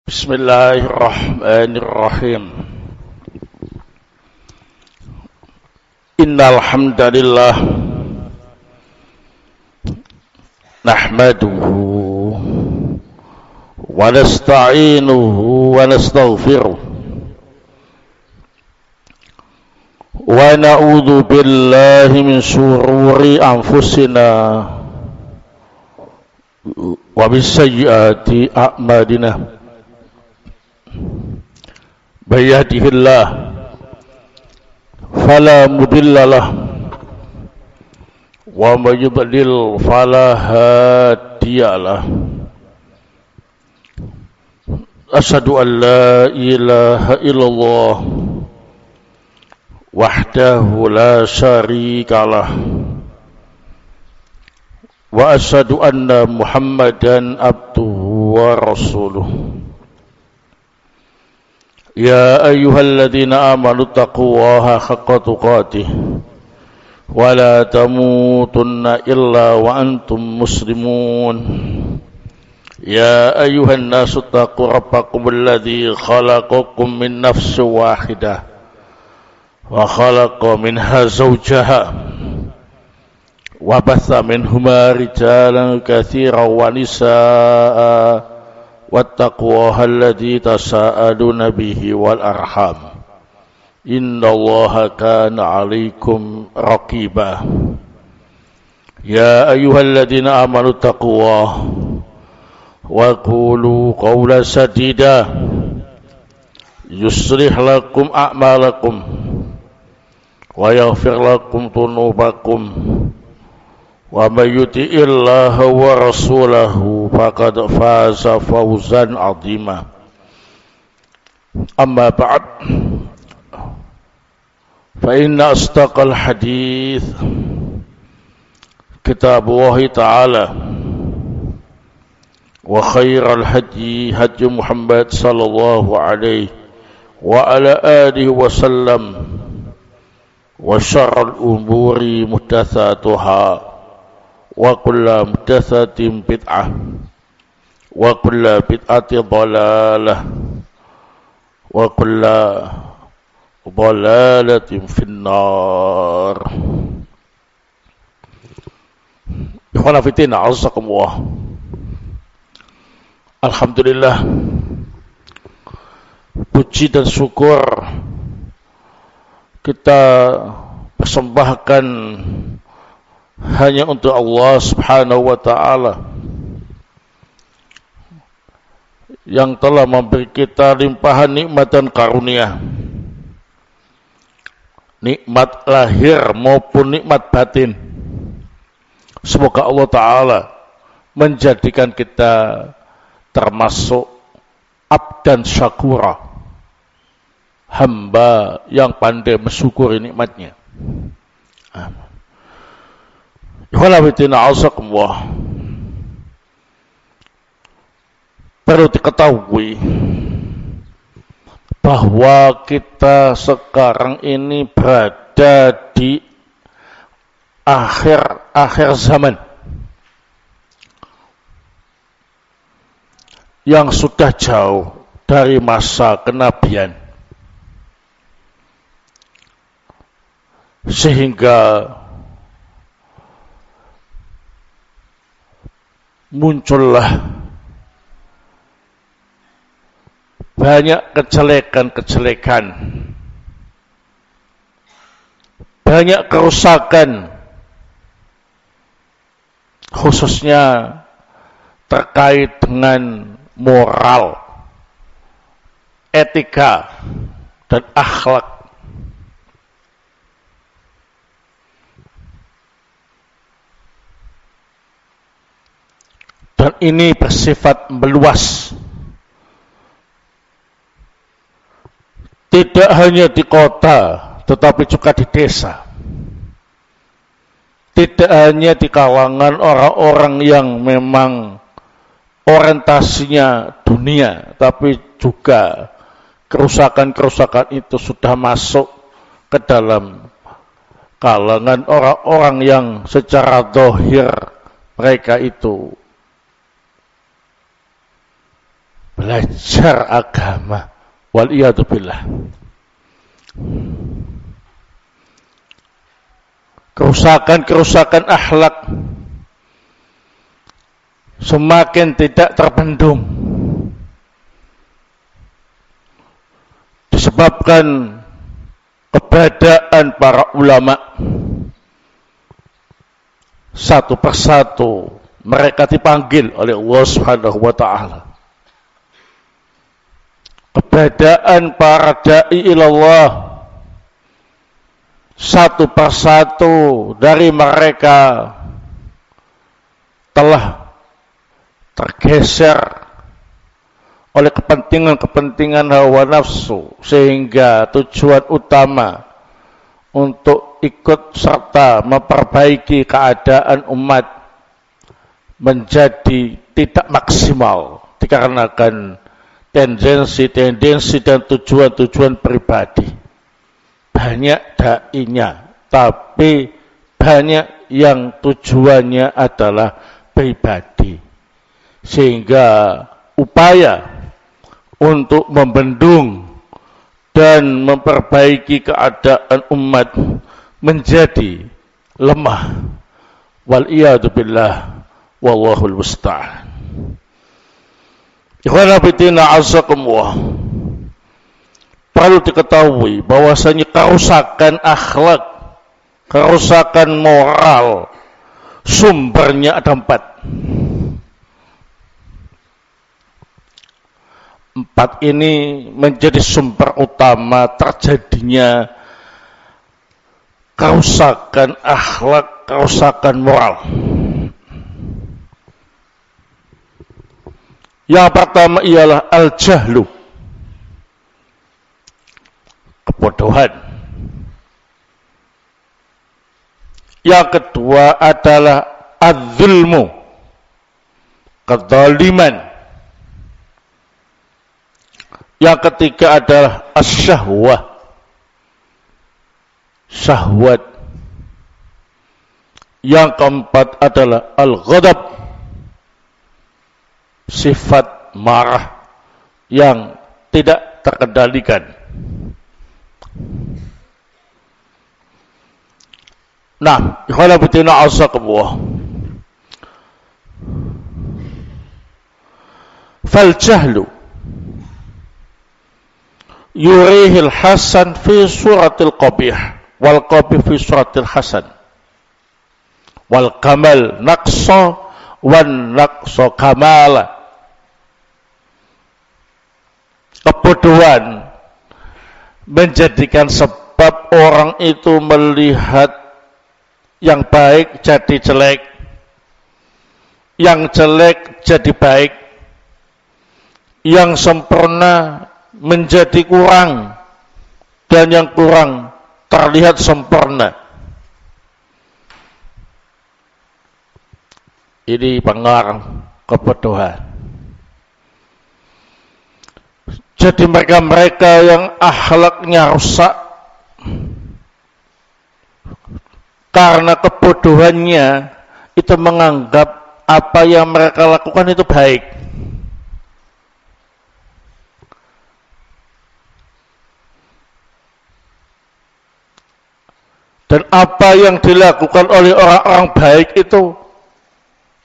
Bismillahirrahmanirrahim. Innal hamdalillah nahmaduhu wa nasta'inuhu wa nastaghfiruh wa na'udzu billahi min shururi anfusina wa min sayyiati a'malina. May yahdihillah fala mudilla lahu wa may yudlil fala hadiya lahu. Asyhadu an la ilaha illallah wahdahu la syarika lahu wa asyhadu anna Muhammadan abduhu wa rasuluh. Ya ayyuhalladzina amanu taqullaha haqqa tuqatih wa la tamutunna illa wa antum muslimun. Ya ayyuhan nasu taqu rabbakum alladzi khalaqakum min nafsin wahidah wa khalaqa minha zawjaha wa batha minhuma rijalan katsiran wa nisaa'a wattaqullaha alladzi tasaaluna bihi wal arham innallaha kana 'alaikum raqiba. Ya ayyuhalladzina amanu taqullaha wa qulu qawlan sadida yuslih lakum a'malakum wa yaghfir lakum dhunubakum wa may yuti'illaha wa rasulahu faqad faza fawzan 'azima. Amma ba'd, fa inna asdaqal hadits kitabullah ta'ala wa khairal hadi hadi Muhammad sallallahu alaihi wa ala alihi wa sallam wa syarrul umuri muhdatsatuha wa kullu muhdatsatin bid'ah wa kullu bid'atin dhalalah wa kullu dhalalatin finnar. Ikhwan fillah, azakumullah. Alhamdulillah, puji dan syukur kita persembahkan hanya untuk Allah subhanahu wa ta'ala yang telah memberi kita limpahan nikmat dan karunia, nikmat lahir maupun nikmat batin. Semoga Allah ta'ala menjadikan kita termasuk abdan syakura, hamba yang pandai mensyukuri nikmatnya. Amin. Perlu diketahui bahwa kita sekarang ini berada di akhir zaman yang sudah jauh dari masa kenabian, sehingga muncullah banyak kejelekan-kejelekan, banyak kerusakan, khususnya terkait dengan moral, etika, dan akhlak. Dan ini bersifat meluas, tidak hanya di kota, tetapi juga di desa. Tidak hanya di kalangan orang-orang yang memang orientasinya dunia, tapi juga kerusakan-kerusakan itu sudah masuk ke dalam kalangan orang-orang yang secara zahir mereka itu belajar agama. Waliyadzubillah. Kerusakan-kerusakan akhlak semakin tidak terbendung disebabkan keberadaan para ulama. Satu persatu mereka dipanggil oleh Allah Subhanahu wa taala. Keberadaan para dai ilallah, satu persatu dari mereka telah tergeser oleh kepentingan-kepentingan hawa nafsu, sehingga tujuan utama untuk ikut serta memperbaiki keadaan umat menjadi tidak maksimal dikarenakan tendensi-tendensi dan tujuan-tujuan pribadi. Banyak dai-nya, tapi banyak yang tujuannya adalah pribadi, sehingga upaya untuk membendung dan memperbaiki keadaan umat menjadi lemah. Waliyadzubillah, wallahul musta'an. Ikhwana fillah azakumullah. Perlu diketahui bahwasanya kerusakan akhlak, kerusakan moral, sumbernya ada 4. 4 ini menjadi sumber utama terjadinya kerusakan akhlak, kerusakan moral. Yang pertama ialah al-jahlu, kebodohan. Yang kedua adalah az-zulmu, kezaliman. Yang ketiga adalah as-syahwah, syahwat. Yang keempat adalah al-ghadab, sifat marah yang tidak terkendalikan. Nah, ikhwan fillah azakumullah. Fal jahlu yurihil hasan fi suratil qabih wal qabih fi suratil hasan wal kamal naqsa wan naqsa kamala. Kebodohan menjadikan sebab orang itu melihat yang baik jadi jelek, yang jelek jadi baik, yang sempurna menjadi kurang, dan yang kurang terlihat sempurna. Ini pengaruh kebodohan. Jadi mereka-mereka yang akhlaknya rusak karena kebodohannya itu menganggap apa yang mereka lakukan itu baik. Dan apa yang dilakukan oleh orang-orang baik itu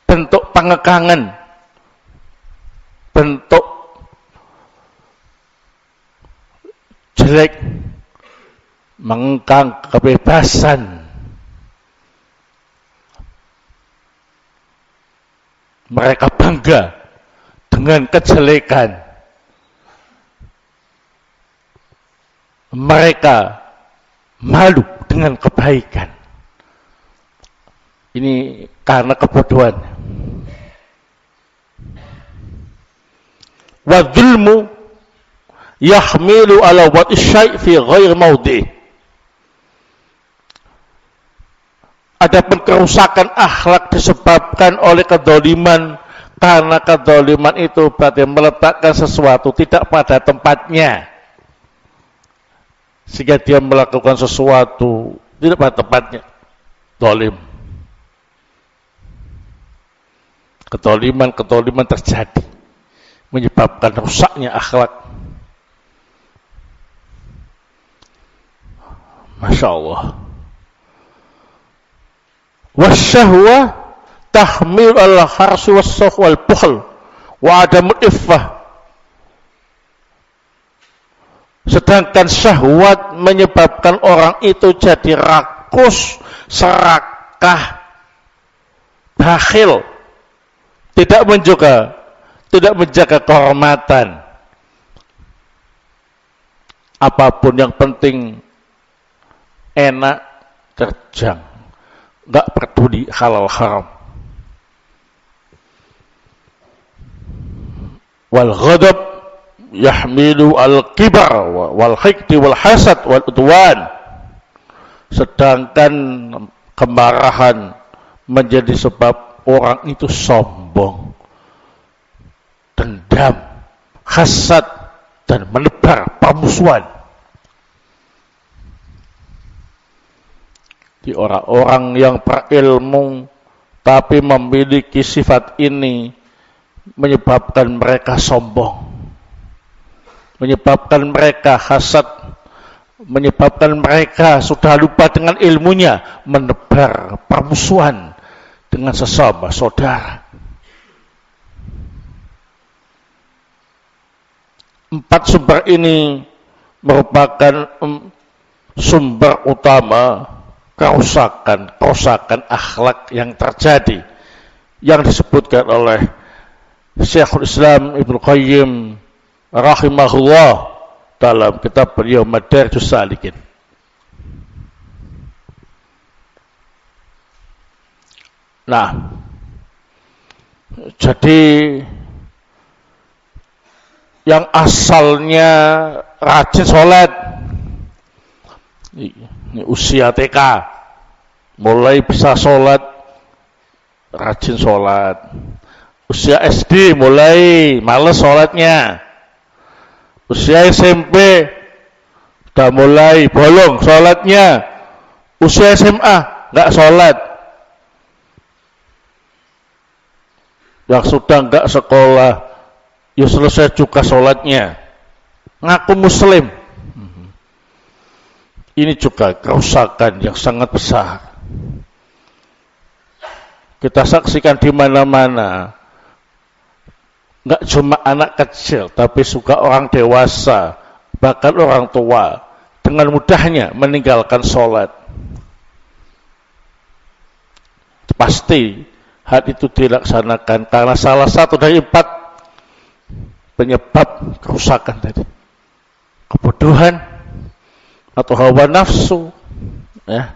bentuk pengekangan, bentuk jelek, mengekang kebebasan. Mereka bangga dengan kejelekan. Mereka malu dengan kebaikan. Ini karena kebodohan. Wa dzulmu yahmilu ala wad'i syai' fi ghairi maudhi'i. Adapun kerusakan akhlak disebabkan oleh kedzaliman, karena kedzaliman itu berarti meletakkan sesuatu tidak pada tempatnya, sehingga dia melakukan sesuatu tidak pada tempatnya. Zalim. Kedzaliman terjadi menyebabkan rusaknya akhlak. Masya Allah. Wasyahwa tahmil al-harsi was-saf wal-bukhl wa adamul iffah. Sedangkan syahwat menyebabkan orang itu jadi rakus, serakah, bakhil, tidak menjaga kehormatan. Apapun yang penting enak, terjang, enggak peduli halal haram. Wal ghadab yahmilu al-kibar wal hikdi wal hasad wal udwan. Sedangkan kemarahan menjadi sebab orang itu sombong, dendam, hasad, dan menebar permusuhan. Di orang-orang yang berilmu tapi memiliki sifat ini menyebabkan mereka sombong, menyebabkan mereka hasad, menyebabkan mereka sudah lupa dengan ilmunya, menebar permusuhan dengan sesama saudara. 4 sumber ini merupakan sumber utama kerusakan akhlak yang terjadi, yang disebutkan oleh Syekhul Islam Ibnu Qayyim rahimahullah dalam kitab beliau Madarijus Salikin. Nah, jadi yang asalnya rajin sholat, ini usia TK, mulai bisa sholat, rajin sholat. Usia SD mulai males sholatnya. Usia SMP udah mulai bolong sholatnya. Usia SMA nggak sholat. Yang sudah nggak sekolah, ya selesai juga sholatnya. Ngaku muslim. Ini juga kerusakan yang sangat besar. Kita saksikan di mana-mana. Nggak cuma anak kecil, tapi juga orang dewasa, bahkan orang tua, dengan mudahnya meninggalkan sholat. Pasti hal itu dilaksanakan karena salah satu dari 4 penyebab kerusakan tadi. Kebodohan atau hawa nafsu, ya.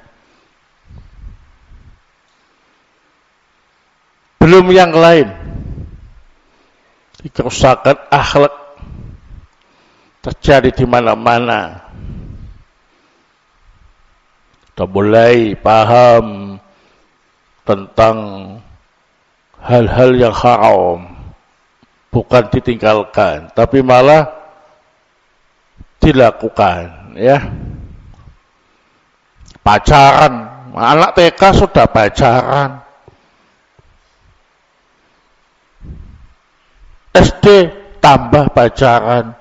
Belum yang lain. Kerusakan akhlak terjadi di mana-mana. Sudah mulai paham tentang hal-hal yang haram, bukan ditinggalkan, tapi malah dilakukan, ya. Pacaran, anak TK sudah pacaran. SD tambah pacaran,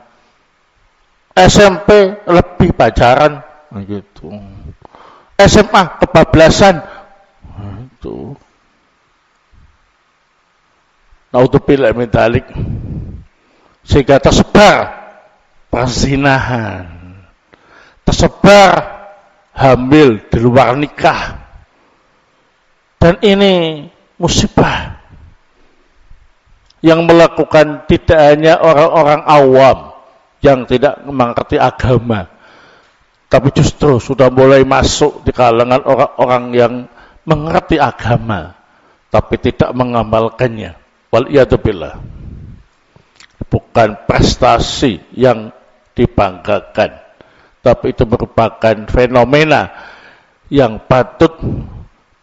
SMP lebih pacaran, gitu. SMA kebablasan, itu. Naudzubillah min dzalik. Sehingga tersebar perzinahan, tersebar hamil di luar nikah, dan ini musibah. Yang melakukan tidak hanya orang-orang awam yang tidak mengerti agama, tapi justru sudah mulai masuk di kalangan orang-orang yang mengerti agama, tapi tidak mengamalkannya. Waliyadzubillah. Bukan prestasi yang dibanggakan, tapi itu merupakan fenomena yang patut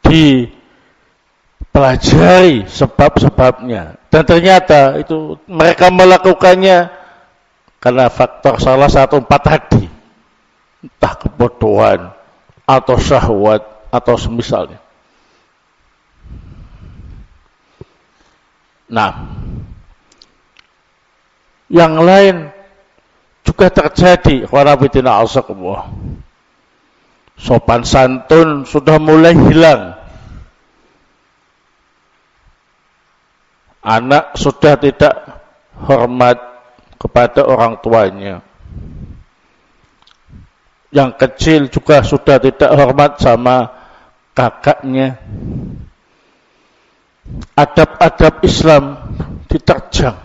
dipelajari sebab-sebabnya. Dan ternyata itu mereka melakukannya karena faktor salah satu 4 tadi, entah kebodohan atau syahwat atau semisalnya. Nah, Yang lain juga terjadi. Khawanabitina asakumullah. Sopan santun sudah mulai hilang. Anak sudah tidak hormat kepada orang tuanya. Yang kecil juga sudah tidak hormat sama kakaknya. Adab-adab Islam diterjang.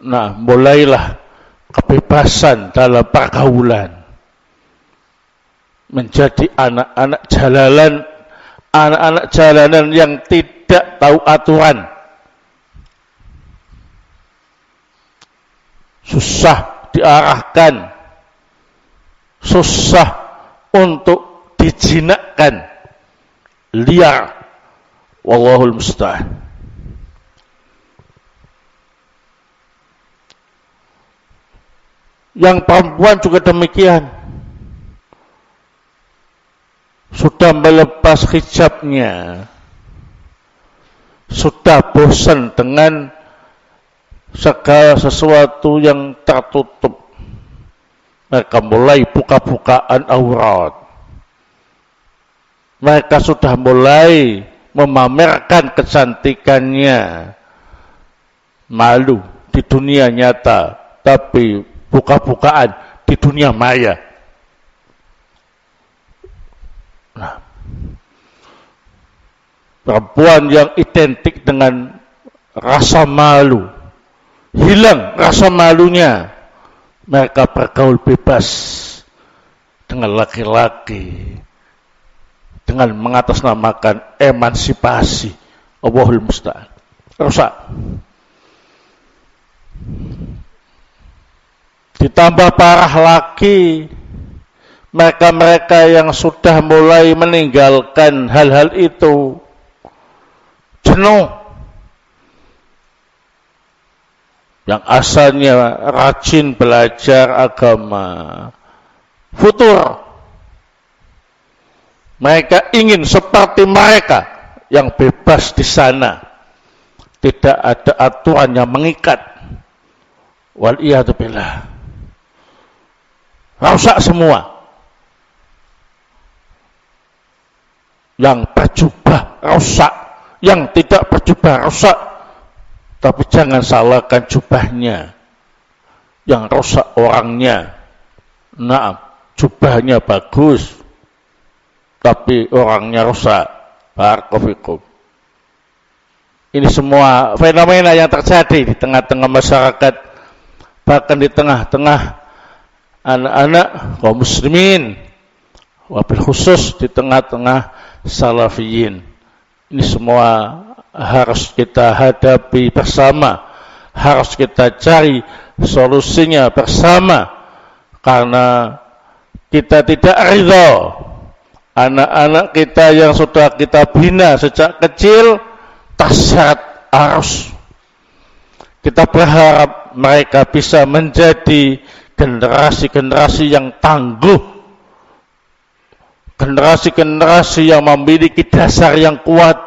Nah, mulailah kebebasan dalam pergaulan. Menjadi anak-anak jalanan yang tidak tahu aturan. Susah diarahkan, susah untuk dijinakkan, liar. Wallahul musta'an. Yang perempuan juga demikian. Sudah melepas hijabnya, sudah bosan dengan segala sesuatu yang tertutup. Mereka mulai buka-bukaan aurat. Mereka sudah mulai memamerkan kecantikannya. Malu di dunia nyata, tapi buka-bukaan di dunia maya. Nah, perempuan yang identik dengan rasa malu, hilang rasa malunya. Mereka bergaul bebas dengan laki-laki, dengan mengatasnamakan emansipasi. Allahul musta'an. Rusak. Ditambah parah lagi, mereka-mereka yang sudah mulai meninggalkan hal-hal itu, jenuh. Yang asalnya rajin belajar agama, futur. Mereka ingin seperti mereka yang bebas di sana. Tidak ada aturan yang mengikat. Waliyadzubillah. Rusak semua. Yang berjubah rusak, yang tidak berjubah rusak. Tapi jangan salahkan jubahnya, yang rusak orangnya. Nah, jubahnya bagus, tapi orangnya rusak. Barakallahu. Ini semua fenomena yang terjadi di tengah-tengah masyarakat, bahkan di tengah-tengah anak-anak kaum muslimin, wabil khusus di tengah-tengah salafiyin. Ini semua harus kita hadapi bersama, harus kita cari solusinya bersama, karena kita tidak ridha anak-anak kita yang sudah kita bina sejak kecil terseret arus. Kita berharap mereka bisa menjadi generasi-generasi yang tangguh, generasi-generasi yang memiliki dasar yang kuat,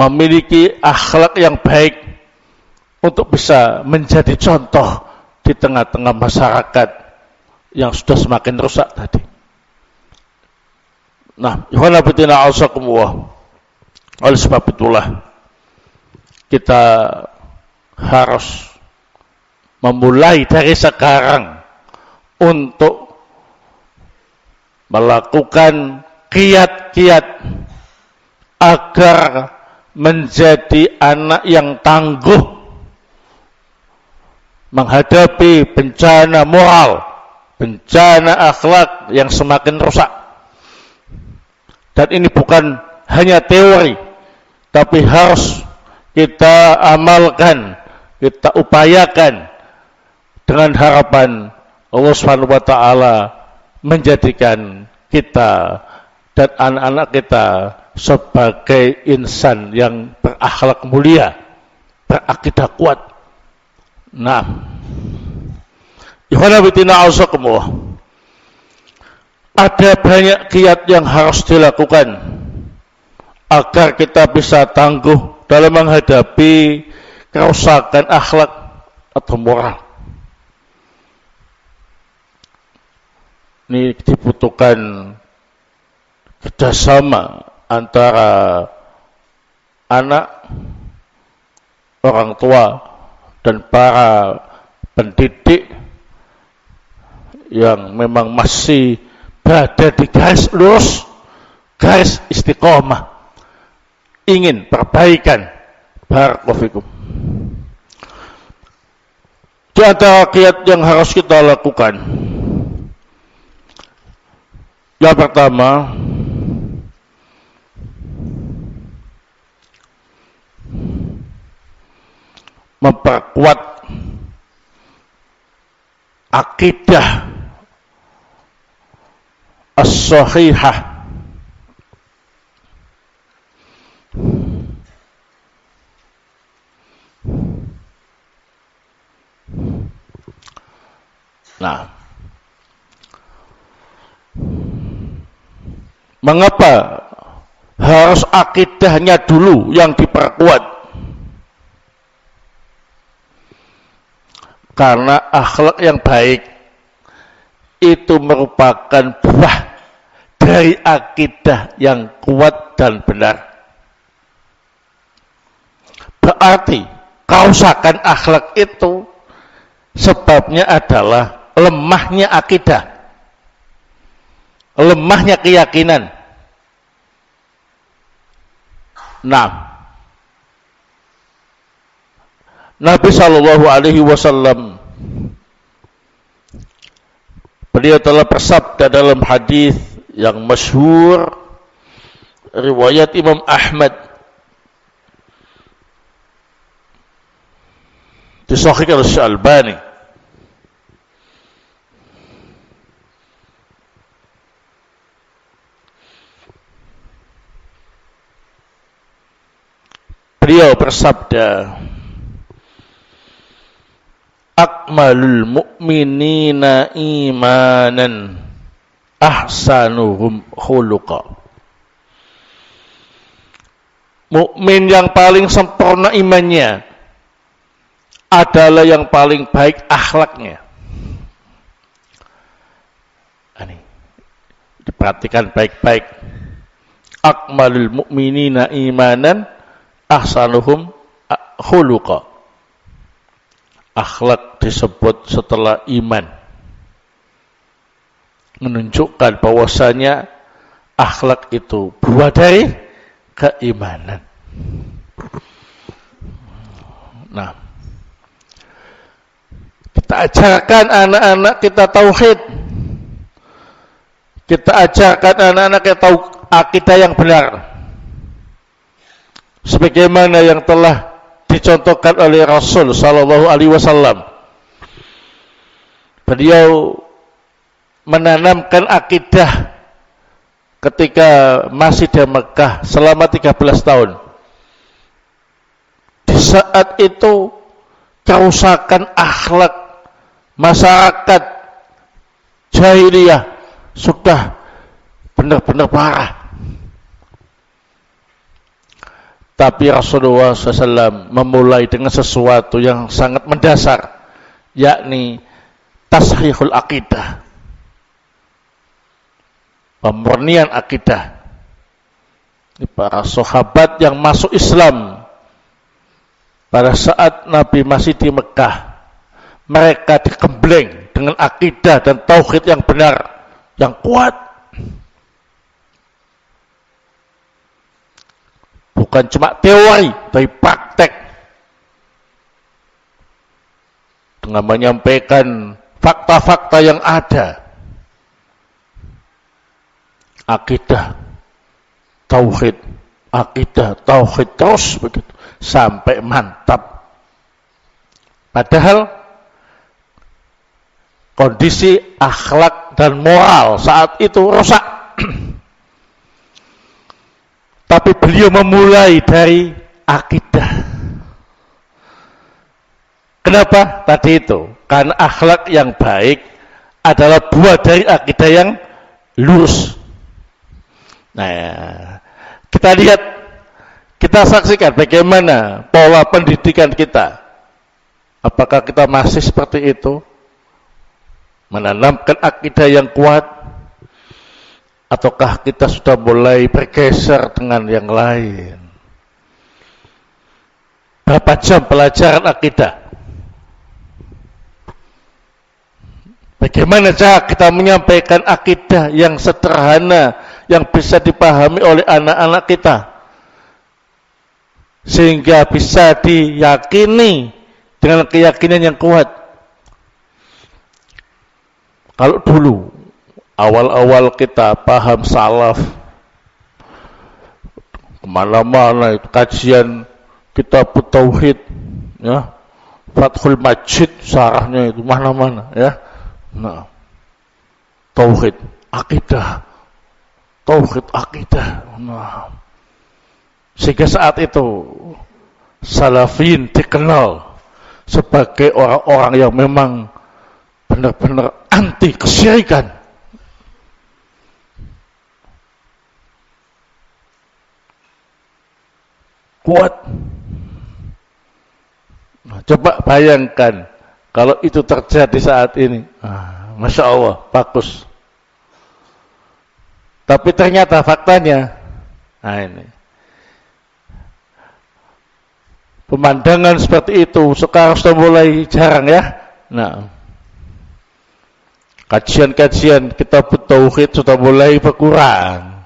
memiliki akhlak yang baik untuk bisa menjadi contoh di tengah-tengah masyarakat yang sudah semakin rusak tadi. Nah, ikhwan fillah a'azakumullah. Oleh sebab itulah kita harus memulai dari sekarang untuk melakukan kiat-kiat agar menjadi anak yang tangguh menghadapi bencana moral, bencana akhlak yang semakin rusak. Dan ini bukan hanya teori, tapi harus kita amalkan, kita upayakan dengan harapan Allah Subhanahu wa taala menjadikan kita dan anak-anak kita sebagai insan yang berakhlak mulia, berakidah kuat. Nah, ikhwan fillah a'azakumullah, ada banyak kiat yang harus dilakukan agar kita bisa tangguh dalam menghadapi kerusakan akhlak atau moral. Ini dibutuhkan kerjasama antara anak, orang tua, dan para pendidik yang memang masih berada di garis lurus, garis istiqomah, ingin perbaikan. Barakallahu fikum. Di antara kiat yang harus kita lakukan, yang pertama, memperkuat akidah as-sahihah, nah, mengapa harus akidahnya dulu yang diperkuat? Karena akhlak yang baik itu merupakan buah dari akidah yang kuat dan benar. Berarti kerusakan akhlak itu sebabnya adalah lemahnya akidah, lemahnya keyakinan. Nah, Nabi Shallallahu Alaihi Wasallam, beliau telah bersabda dalam hadis yang masyhur riwayat Imam Ahmad, disahihkan oleh Al-Albani. Beliau bersabda, akmalul mu'minina imanan ahsanuhum khuluqa. Mukmin yang paling sempurna imannya adalah yang paling baik akhlaknya. Ini diperhatikan baik-baik. Akmalul mu'minina imanan ahsanuhum khuluqa. Akhlak disebut setelah iman, menunjukkan bahwasanya akhlak itu buah dari keimanan. Nah, kita ajarkan anak-anak kita tauhid, kita ajarkan anak-anak kita tahu akidah yang benar, sebagaimana yang telah dicontohkan oleh Rasul Sallallahu Alaihi Wasallam. Beliau menanamkan akidah ketika masih di Mekah selama 13 tahun. Di saat itu kerusakan akhlak masyarakat jahiliyah sudah benar-benar parah. Tapi Rasulullah SAW memulai dengan sesuatu yang sangat mendasar, yakni tashihul akidah, pemurnian akidah. Para sahabat yang masuk Islam pada saat Nabi masih di Mekah, mereka dikembleng dengan akidah dan tauhid yang benar, yang kuat. Bukan cuma teori, tapi praktek. Dengan menyampaikan fakta-fakta yang ada. Akidah, tauhid, akidah, tauhid, terus begitu. Sampai mantap. Padahal kondisi akhlak dan moral saat itu rusak. Tapi beliau memulai dari akidah. Kenapa? Tadi itu, karena akhlak yang baik adalah buah dari akidah yang lurus. Nah, kita lihat Kita saksikan bagaimana pola pendidikan kita. Apakah kita masih seperti itu? Menanamkan akidah yang kuat? Ataukah kita sudah mulai bergeser dengan yang lain? Berapa jam pelajaran akidah? Bagaimana cara kita menyampaikan akidah yang sederhana, yang bisa dipahami oleh anak-anak kita, sehingga bisa diyakini dengan keyakinan yang kuat. Kalau dulu awal-awal kita paham salaf, kemana-mana itu kajian kitab tauhid, ya, Fathul Majid sarahnya itu mana-mana, ya. Nah, tauhid akidah, nah, sehingga saat itu salafin dikenal sebagai orang-orang yang memang benar-benar anti kesyirikan. Kuat. Nah, coba bayangkan kalau itu terjadi saat ini. Masya Allah, bagus. Tapi ternyata faktanya, ini pemandangan seperti itu sekarang sudah mulai jarang, ya. Nah, kajian-kajian kitab tauhid sudah mulai berkurang.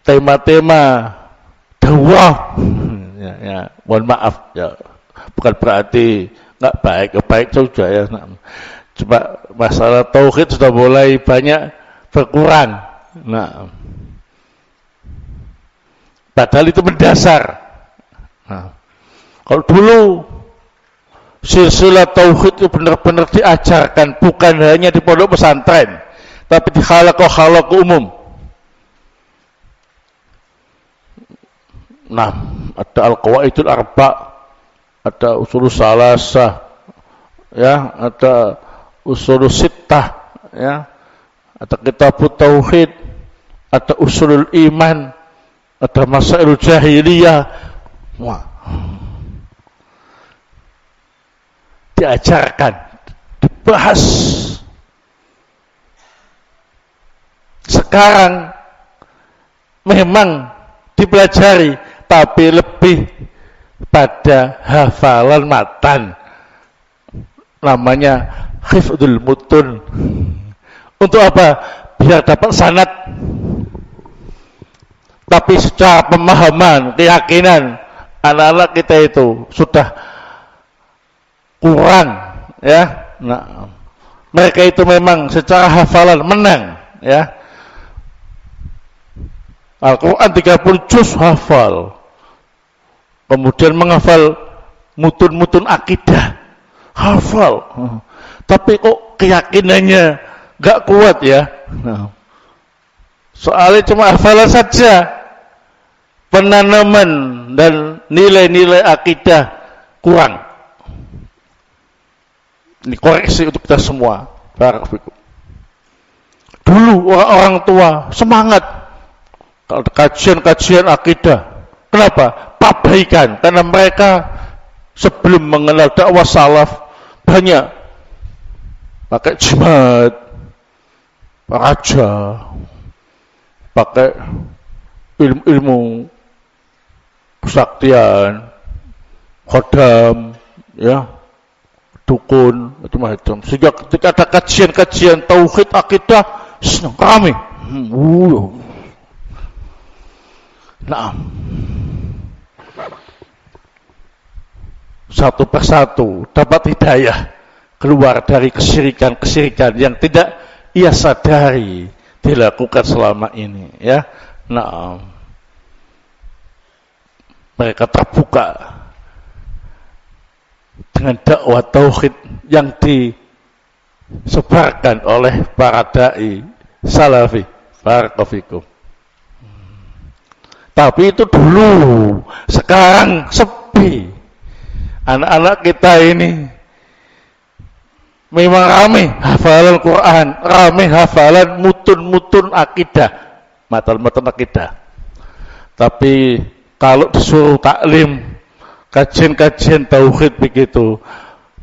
Tema-tema dakwah, ya, mohon maaf, ya, bukan berarti nggak baik, baik saja, ya. Nah, coba masalah tauhid sudah mulai banyak berkurang. Nah, padahal itu mendasar. Nah, kalau dulu silsilah tauhid itu benar-benar diajarkan, bukan hanya di pondok pesantren, tapi di halaqah umum. Nah, ada al-qawaidul arba', ada usul salasah, ya, ada usul sittah, ya, ada kitab tauhid, ada usulul iman, ada masailul jahiliyah. Wah, diajarkan, dibahas. Sekarang memang dipelajari, tapi lebih pada hafalan matan, namanya hifdzul mutun. Untuk apa? Biar dapat sanad. Tapi secara pemahaman, keyakinan, anak-anak kita itu sudah kurang, ya. Nah, mereka itu memang secara hafalan menang, ya. Al-Quran 30 juz hafal, kemudian menghafal mutun-mutun akidah, hafal, tapi kok keyakinannya gak kuat, ya. Nah, soalnya cuma hafalan saja, penanaman dan nilai-nilai akidah kurang. Ini koreksi untuk kita semua. Barakallahu. Dulu orang-orang tua semangat kalau kajian-kajian akidah. Kenapa? Perbaikan, karena mereka sebelum mengenal dakwah salaf banyak pakai jimat, raja, pakai ilmu-ilmu kesaktian, khodam, ya, dukun, macam-macam. Sehingga ketika ada kajian-kajian tauhid akidah, senang, ramai. Nah, satu persatu dapat hidayah keluar dari kesyirikan-kesyirikan yang tidak ia sadari dilakukan selama ini, ya. Nah, mereka terbuka dengan dakwah tauhid yang disebarkan oleh para dai salafi. Barakallahu. Tapi itu dulu, sekarang sepi. Anak-anak kita ini memang ramai hafalan Quran, ramai hafalan mutun-mutun akidah, matan-matan akidah. Tapi kalau disuruh taklim, kajian-kajian tauhid begitu,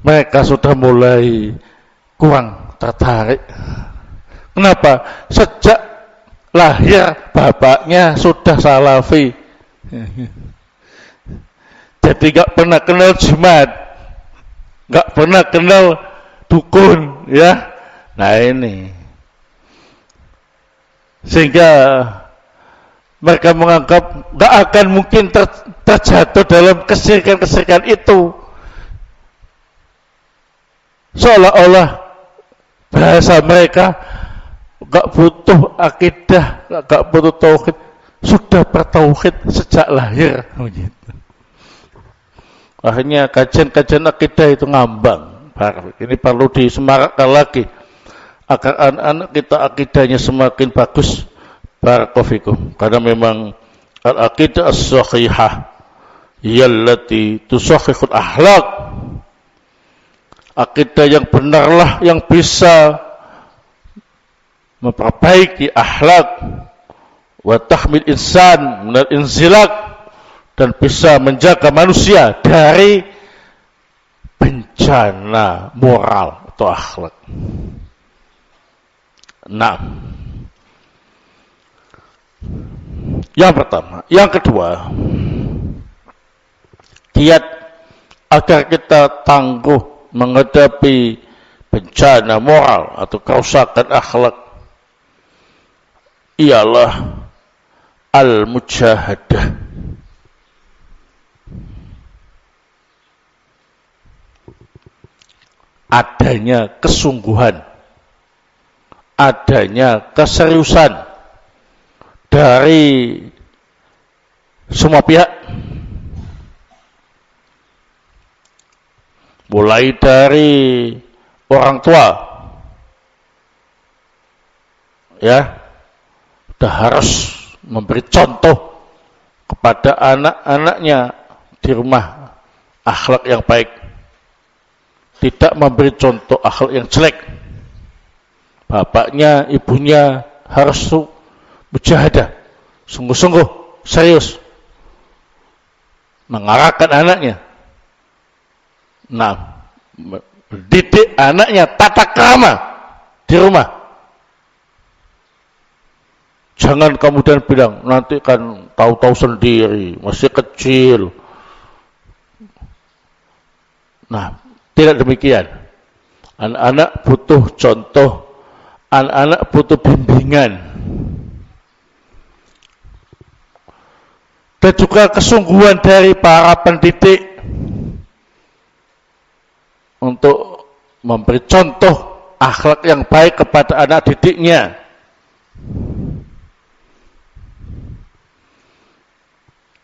mereka sudah mulai kurang tertarik. Kenapa? Sejak lahir bapaknya sudah salafi, jadi gak pernah kenal jimat, gak pernah kenal dukun, ya. Nah ini, sehingga mereka menganggap gak akan mungkin terjatuh dalam kesyirikan-kesyirikan itu. Seolah-olah bahasa mereka gak butuh akidah, gak butuh tauhid, sudah bertauhid sejak lahir. Akhirnya kajian-kajian akidah itu ngambang. Ini perlu disemarakkan lagi agar anak-anak kita akidahnya semakin bagus. Barakofikum. Karena memang al-aqidah as-sahihah yallati tusahhihul akhlaq. Akidah yang benarlah yang bisa memperbaiki akhlak wa tahmil insan minal inzilak, dan bisa menjaga manusia dari bencana moral atau akhlak. Nah, yang pertama. Yang kedua, kiat agar kita tangguh menghadapi bencana moral atau kerusakan akhlak ialah al-mujahadah. Adanya kesungguhan, adanya keseriusan dari semua pihak, mulai dari orang tua, ya, sudah harus memberi contoh kepada anak-anaknya di rumah akhlak yang baik, tidak memberi contoh akhlak yang jelek. Bapaknya, ibunya harus mujahadah, sungguh-sungguh serius mengarahkan anaknya. Nah, mendidik anaknya tata krama di rumah. Jangan kemudian bilang, nanti kan tahu-tahu sendiri, masih kecil. Nah, tidak demikian. Anak-anak butuh contoh, anak-anak butuh bimbingan, dan juga kesungguhan dari para pendidik untuk memberi contoh akhlak yang baik kepada anak didiknya.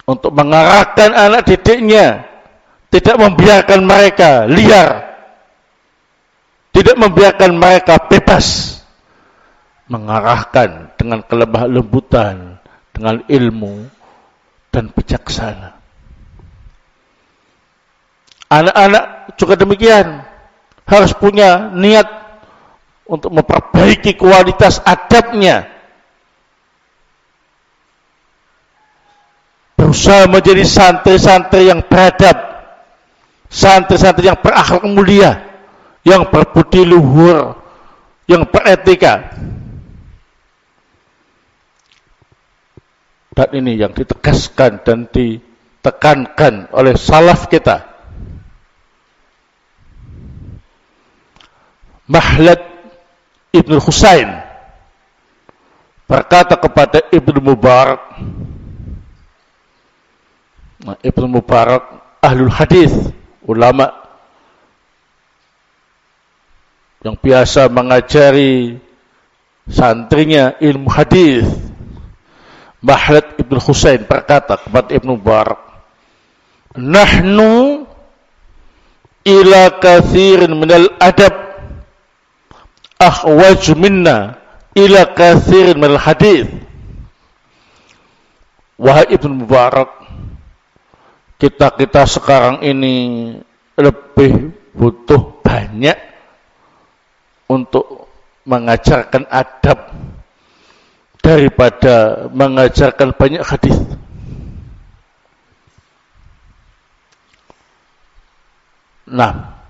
Untuk mengarahkan anak didiknya, tidak membiarkan mereka liar, tidak membiarkan mereka bebas, mengarahkan dengan kelemah lembutan, dengan ilmu dan bijaksana. Anak-anak juga demikian, harus punya niat untuk memperbaiki kualitas adabnya, berusaha menjadi santri-santri yang beradab, santri-santri yang berakhlak mulia, yang berbudi luhur, yang beretika. Dan ini yang ditegaskan dan ditekankan oleh salaf kita. Mahlad Ibnu Husain berkata kepada Ibnu Mubarak. Nah, Ibnu Mubarak ahlul hadis, ulama yang biasa mengajari santrinya ilmu hadis. Mahlad Ibnu Husain berkata kepada Ibnu Mubarak, "Nahnu ila kathirin minal adab akhwaj minna ila kathirin minal hadis." Wahai Ibnu Mubarak, kita sekarang ini lebih butuh banyak untuk mengajarkan adab daripada mengajarkan banyak hadis. Nah,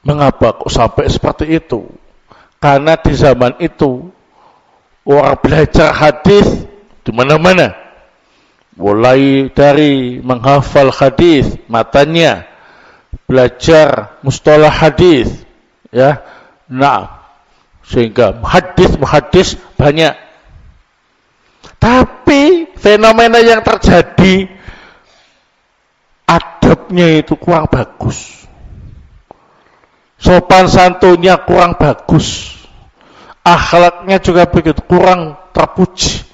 mengapa kok sampai seperti itu? Karena di zaman itu orang belajar hadis di mana-mana, mulai dari menghafal hadis matanya, belajar mustalah hadis, ya. Nah, sehingga muhaddis banyak. Tapi fenomena yang terjadi, adabnya itu kurang bagus, sopan santunnya kurang bagus, akhlaknya juga begitu kurang terpuji.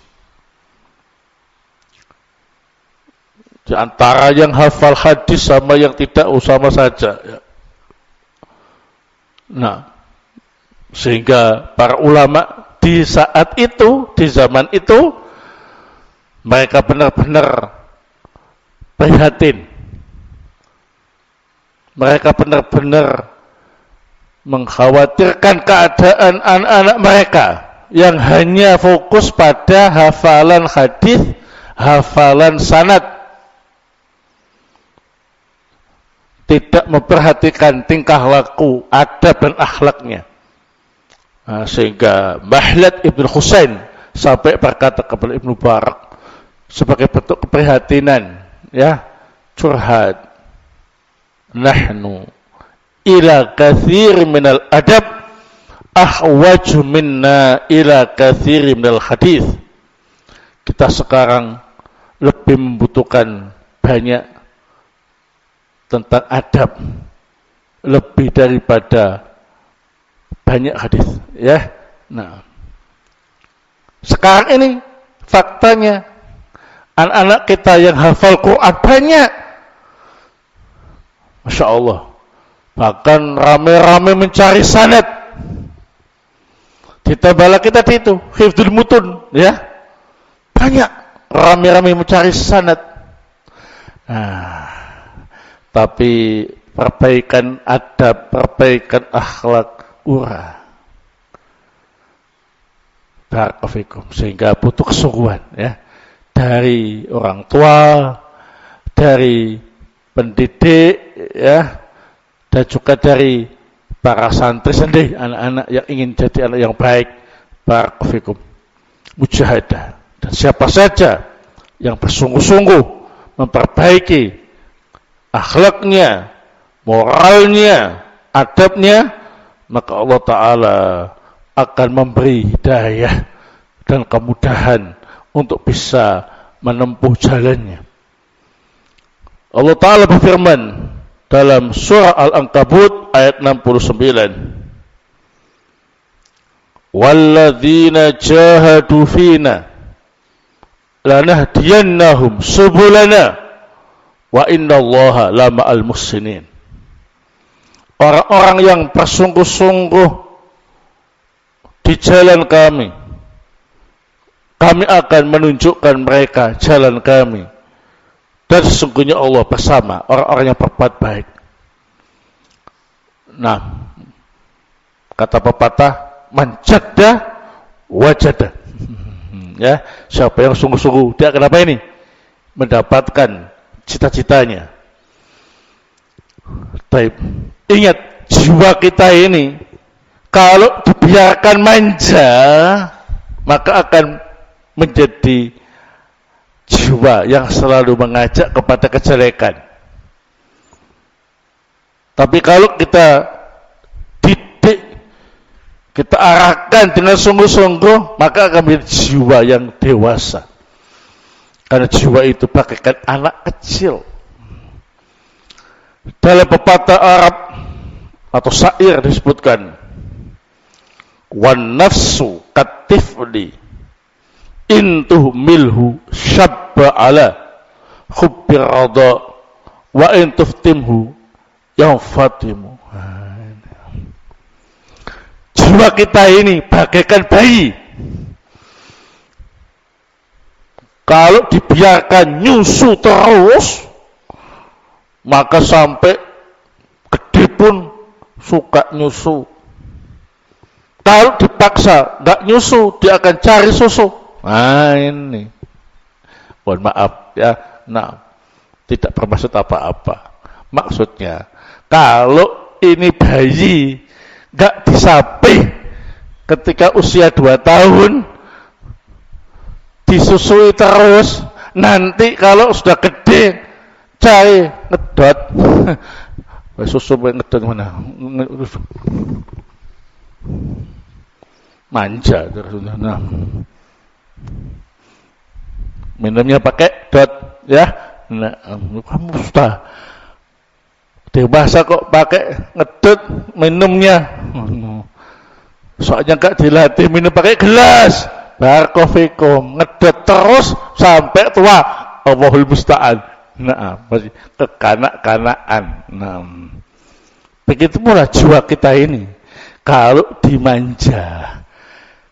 Di antara yang hafal hadis sama yang tidak sama saja, ya. Nah, sehingga para ulama di saat itu, di zaman itu, mereka benar-benar prihatin. Mereka benar-benar mengkhawatirkan keadaan anak-anak mereka yang hanya fokus pada hafalan hadis, hafalan sanad, tidak memperhatikan tingkah laku, adab dan akhlaknya. Nah, sehingga Mahlad Ibn Husain sampai berkata kepada Ibnu Barak sebagai bentuk keprihatinan, ya, curhat, nahnu ila kathir minal adab ahwaju minna ila kathir minal hadis. Kita sekarang lebih membutuhkan banyak tentang adab lebih daripada banyak hadis, ya. Nah, sekarang ini faktanya anak-anak kita yang hafal Quran banyak, Masya Allah, bahkan rame-rame mencari sanad. Ditambah lagi tadi itu hifdzul mutun, ya, banyak rame-rame mencari sanad. Nah, tapi perbaikan adab, perbaikan akhlak kurang. Barakallahu, sehingga butuh kesungguhan, ya, dari orang tua, dari pendidik, ya, dan juga dari para santri sendiri, anak-anak yang ingin jadi anak yang baik. Barakallahu, mujahadah, dan siapa saja yang bersungguh-sungguh memperbaiki akhlaknya, moralnya, adabnya, maka Allah Ta'ala akan memberi hidayah dan kemudahan untuk bisa menempuh jalannya. Allah Ta'ala berfirman dalam surah Al-Ankabut ayat 69, walladzina jahadu fina lanahdiyannahum subulana wa innallaha lama'al muhsinin. Orang-orang yang bersungguh-sungguh di jalan kami akan menunjukkan mereka jalan kami, dan sesungguhnya Allah bersama orang-orang yang berbuat baik. Nah, kata pepatah, man jadda wajada. Ya, siapa yang sungguh-sungguh, dia akan apa ini? Mendapatkan cita-citanya. Baik. Ingat, jiwa kita ini kalau dibiarkan manja, maka akan menjadi jiwa yang selalu mengajak kepada kejelekan. Tapi kalau kita didik, kita arahkan dengan sungguh-sungguh, maka akan menjadi jiwa yang dewasa. Karena jiwa itu bagaikan anak kecil. Dalam pepatah Arab atau syair disebutkan, wan nafsu katifli intuh milhu syabba ala hubbir rada wa intuh timhu yang fatimu. Jiwa kita ini bagaikan bayi, kalau dibiarkan nyusu terus, maka sampai gede pun suka nyusu. Kalau dipaksa nggak nyusu, dia akan cari susu. Nah ini, mohon maaf ya, nah tidak bermaksud apa-apa. Maksudnya, kalau ini bayi nggak disapih ketika usia 2 tahun, disusui terus, nanti kalau sudah gede, cai ngedot. Susu ngedot mana? Manja terus. Nah. Minumnya pakai dot ya. Nah, kamu sudah dewasa kok pakai ngedot minumnya. Soalnya enggak dilatih minum pakai gelas. Barakofikum ngedot terus sampai tua. Allahul musta'an. Nah, masih kekanak-kanakan. Nah, begitu pula jiwa kita ini. Kalau dimanja,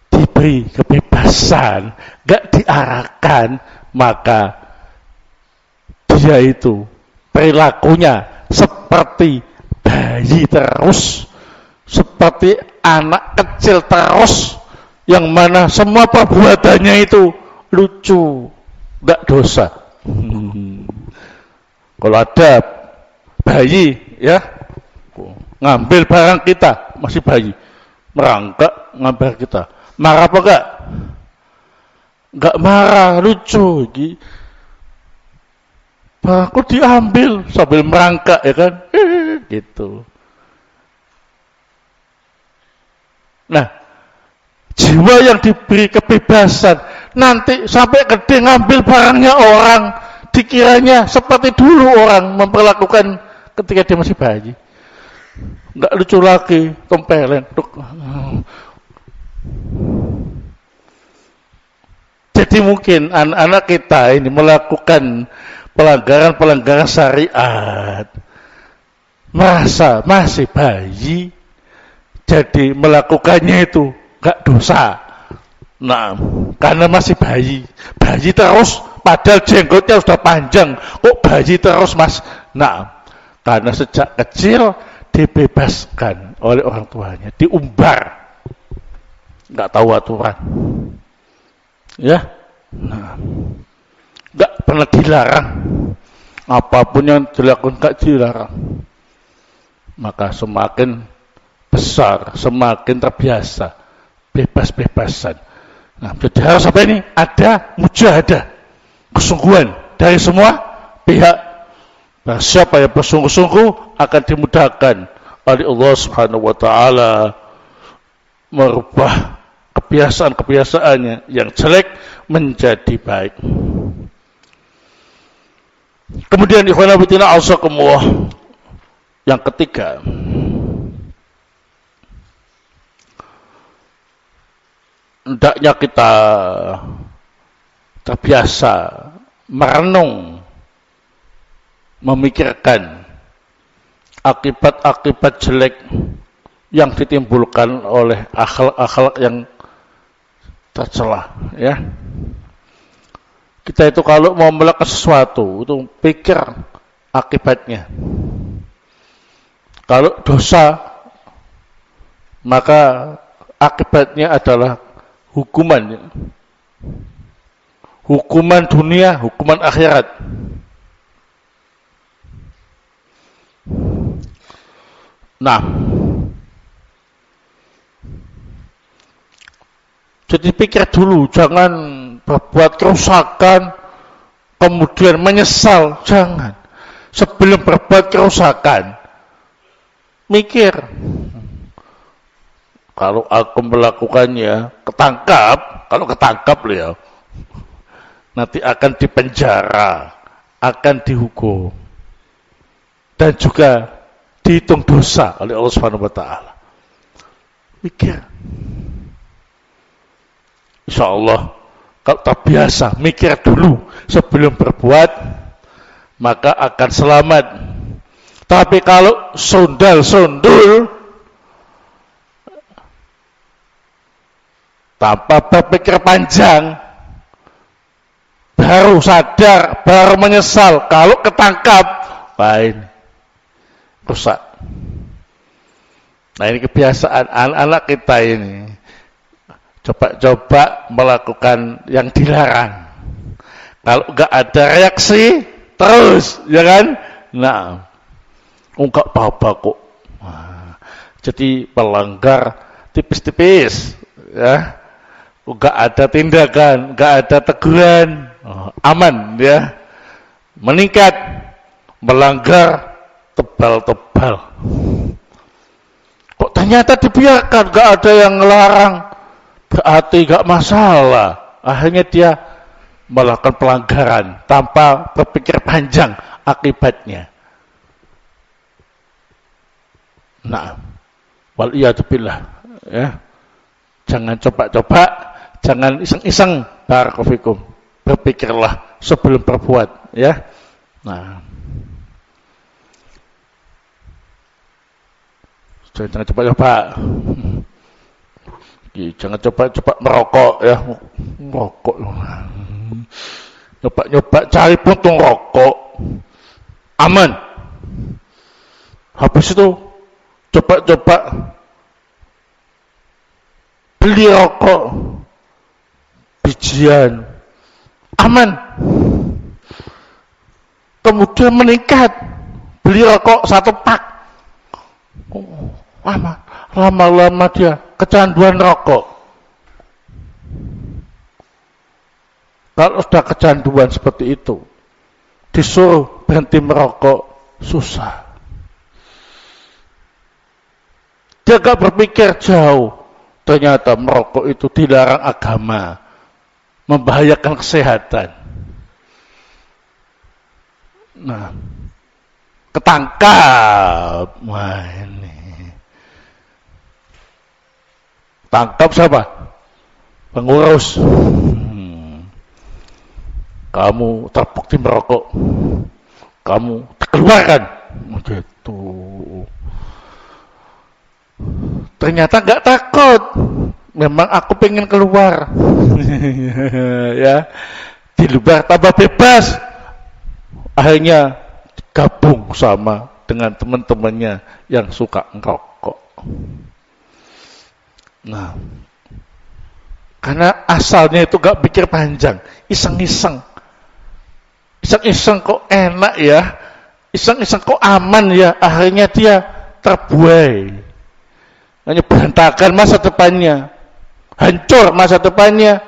diberi kebebasan, gak diarahkan, maka dia itu perilakunya seperti bayi terus, seperti anak kecil terus, yang mana semua perbuatannya itu lucu, gak dosa. Kalau ada bayi ya ngambil barang kita, masih bayi, merangkak ngambil kita, marah apa enggak? Enggak marah, lucu. Barangku diambil sambil merangkak ya kan, gitu. Nah, jiwa yang diberi kebebasan nanti sampai gede ngambil barangnya orang, dikiranya seperti dulu orang memperlakukan ketika dia masih bayi. Enggak lucu lagi, tempelen. Jadi mungkin anak-anak kita ini melakukan pelanggaran-pelanggaran syariat, merasa masih bayi, jadi melakukannya itu enggak dosa. Nah, karena masih bayi terus, padahal jenggotnya sudah panjang, kok bayi terus mas? Nah, karena sejak kecil dibebaskan oleh orang tuanya, diumbar, nggak tahu aturan, ya, nah, nggak pernah dilarang, apapun yang dilakukan nggak dilarang, maka semakin besar, semakin terbiasa, bebas-bebasan. Nah, jadi harus apa ini? Ada mujahadah, kesungguhan dari semua pihak. Nah, siapa yang bersungguh-sungguh akan dimudahkan oleh Allah Subhanahu wa taala merubah kebiasaan-kebiasaannya yang jelek menjadi baik. Kemudian ikhwan fillah azakumullah, yang ketiga, hendaknya kita terbiasa merenung, memikirkan akibat-akibat jelek yang ditimbulkan oleh akhlak-akhlak yang tercela, ya. Kita itu kalau mau melakukan sesuatu itu pikir akibatnya. Kalau dosa, maka akibatnya adalah hukuman dunia, hukuman akhirat. Nah, jadi pikir dulu, jangan berbuat kerusakan kemudian menyesal, jangan. Sebelum berbuat kerusakan, mikir, kalau aku melakukannya ketangkap, kalau ketangkap ya, nanti akan dipenjara, akan dihukum, dan juga dihitung dosa oleh Allah Subhanahu wa taala. Mikir. Insyaallah kalau terbiasa mikir dulu sebelum berbuat, maka akan selamat. Tapi kalau sundal-sundul tanpa berpikir panjang, baru sadar, baru menyesal, kalau ketangkap, lain rusak. Nah, ini kebiasaan anak-anak kita ini, coba-coba melakukan yang dilarang. Kalau enggak ada reaksi, terus, ya kan? Nah, Enggak apa-apa kok. Nah, jadi pelanggar tipis-tipis, ya. Enggak ada tindakan, enggak ada teguran, aman, ya. Meningkat, melanggar tebal-tebal. Kok ternyata dibiarkan, enggak ada yang ngelarang, berarti enggak masalah. Akhirnya dia melakukan pelanggaran tanpa berpikir panjang akibatnya. Nah, waliyadzubillah, ya. Jangan coba-coba, jangan iseng-iseng, barakallahu. Berpikirlah sebelum berbuat, ya. Nah, jangan coba-coba. Jangan coba-coba merokok, ya. Merokok. Nyoba-nyoba cari puntung rokok. Aman. Habis itu coba-coba beli rokok bijian. Aman. Kemudian meningkat. Beli rokok 1 pak. Lama-lama dia kecanduan rokok. Kalau sudah kecanduan seperti itu, disuruh berhenti merokok, susah. Dia gak berpikir jauh. Ternyata merokok itu dilarang agama, membahayakan kesehatan. Nah, ketangkap. Wah, ini. Tangkap siapa? Pengurus. Kamu terbukti merokok, kamu dikeluarkan. Gitu. Ternyata nggak takut. Memang aku pengen keluar. Ya, di luar tambah bebas. Akhirnya gabung sama dengan teman-temannya yang suka ngerokok. Nah, karena asalnya itu nggak pikir panjang, iseng-iseng. Iseng-iseng kok enak ya, iseng-iseng kok aman ya, akhirnya dia terbuai. Hanya berantakan masa depannya, hancur masa depannya,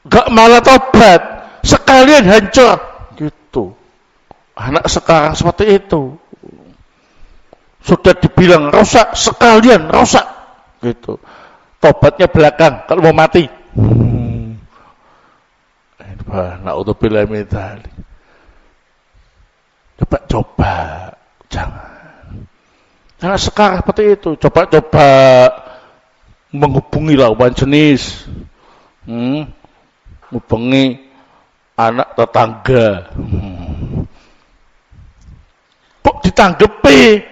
gak malah tobat, sekalian hancur. Gitu. Anak sekarang seperti itu. Sudah dibilang rusak, sekalian rusak. Gitu. Tobatnya belakang, kalau mau mati. Na'udzubillah min dzalik. Coba, jangan. Karena sekarang seperti itu, coba-coba menghubungi lawan jenis, menghubungi anak tetangga. Kok ditanggepi?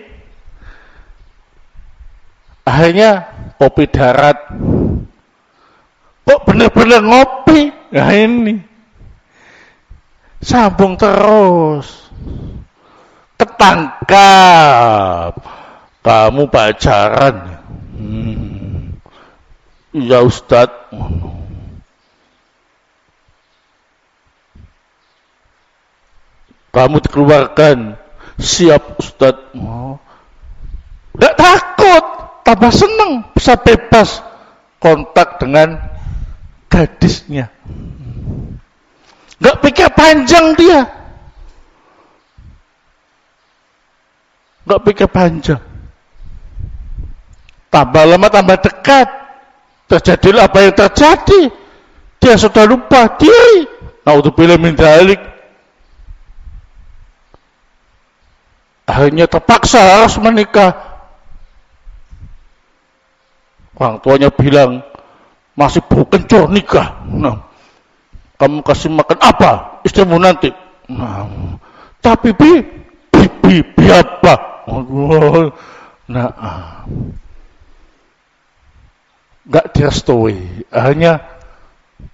Akhirnya kopi darat. Kok benar-benar ngopi? Nah ini. Sambung terus. Ketangkap. Kamu pacaran. Iya Ustadz. Kamu dikeluarkan. Siap Ustadz. Nggak takut. Tambah senang. Bisa bebas kontak dengan gadisnya. Nggak pikir panjang dia. Nggak pikir panjang. Tambah lama tambah dekat. Terjadilah apa yang terjadi. Dia sudah lupa diri. Na'udzubillah min dzalik. Akhirnya terpaksa harus menikah. Orang tuanya bilang, masih bau kencur nikah. Nah, kamu kasih makan apa istrimu nanti? Nah, tapi bi apa? Nah, nggak direstui. Akhirnya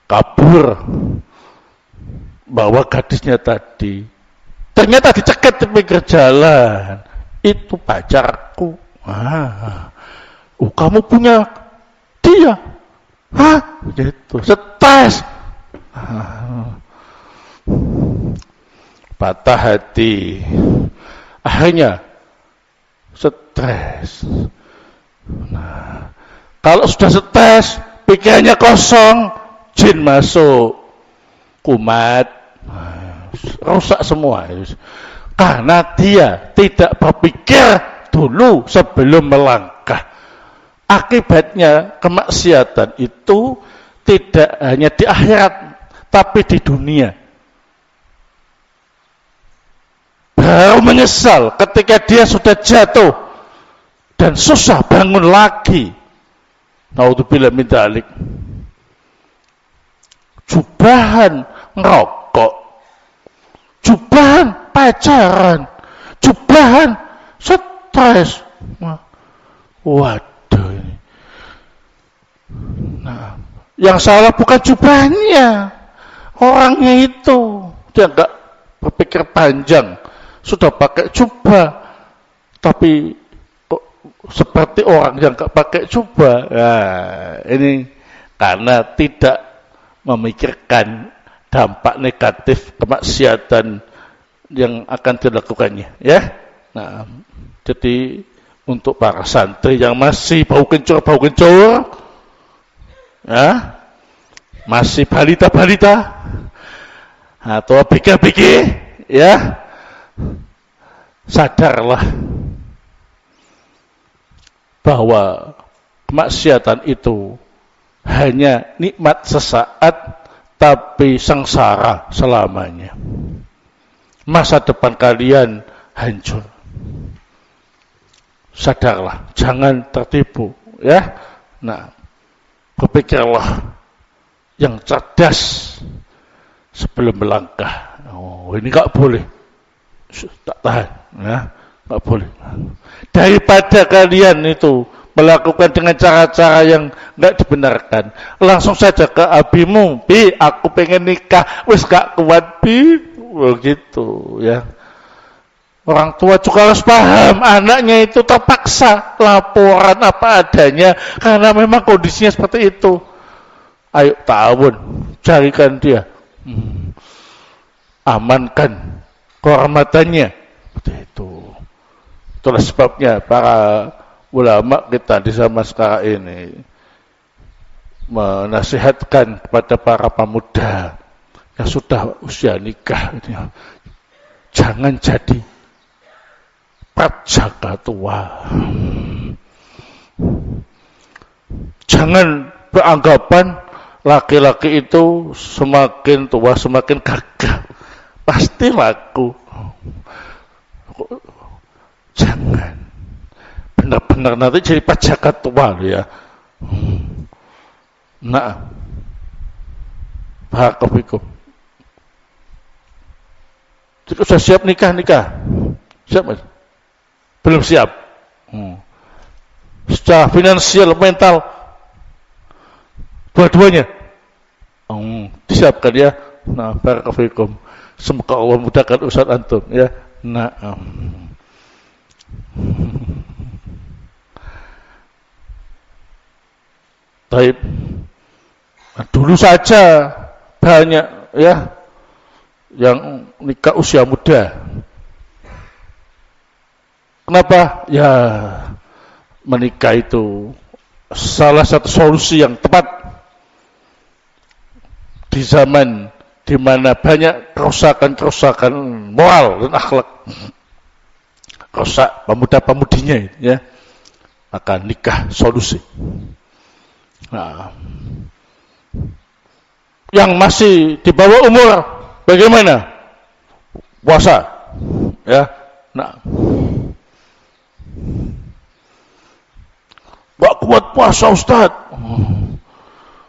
kabur, bawa gadisnya tadi. Ternyata dicegat di pinggir jalan. Itu pacarku. Kamu punya dia? Hah? Gitu. Stres. Patah hati. Akhirnya stres. Nah, kalau sudah stres, pikirannya kosong, jin masuk, kumat, rusak semua. Karena dia tidak berpikir dulu sebelum melangkah. Akibatnya kemaksiatan itu tidak hanya di akhirat, tapi di dunia. Baru menyesal ketika dia sudah jatuh dan susah bangun lagi. Naudzubillah min dzalik. Jubahan ngerokok, jubahan pacaran, jubahan stres. Waduh ini. Nah, yang salah bukan jubahnya, orangnya itu. Dia enggak berpikir panjang, sudah pakai jubah, tapi kok seperti orang yang enggak pakai jubah. Nah, ini karena tidak memikirkan dampak negatif kemaksiatan yang akan dilakukannya, ya. Nah, jadi untuk para santri yang masih bau kencur, ya, masih balita-balita atau ABG, ya, sadarlah bahwa kemaksiatan itu hanya nikmat sesaat, tapi sengsara selamanya. Masa depan kalian hancur. Sadarlah, jangan tertipu, ya. Nah, berpikirlah yang cerdas sebelum melangkah. Oh, ini enggak boleh. Tak tahan, ya. Enggak boleh. Daripada kalian itu melakukan dengan cara-cara yang enggak dibenarkan, langsung saja ke abimu, Bi, aku pengen nikah, wis gak kuat, Bi, begitu, ya. Orang tua juga harus paham, anaknya itu terpaksa laporan apa adanya karena memang kondisinya seperti itu. Ayo ta'awun, carikan dia, amankan kehormatannya, seperti itu. Itulah sebabnya para ulama kita di zaman sekarang ini menasihatkan kepada para pemuda yang sudah usia nikah, jangan jadi prajaga tua. Jangan beranggapan laki-laki itu semakin tua semakin gagah, pasti laku. Jangan. Benar-benar nanti jadi prajaga tua ya. Nah, barakallahu. Jadi sudah siap nikah? Siap Mas? Belum siap. Secara finansial, mental, dua-duanya disiapkan ya. Nah, barakallahu. Semoga Allah mudahkan urusan antum ya. Nah, baik. Nah, dulu saja banyak ya yang nikah usia muda. Kenapa? Ya, menikah itu salah satu solusi yang tepat di zaman di mana banyak kerusakan-kerusakan moral dan akhlak. Rusak pemuda-pemudinya ya. Maka nikah solusi. Nah, yang masih di bawah umur bagaimana? Puasa ya. Nah, gak kuat puasa Ustaz.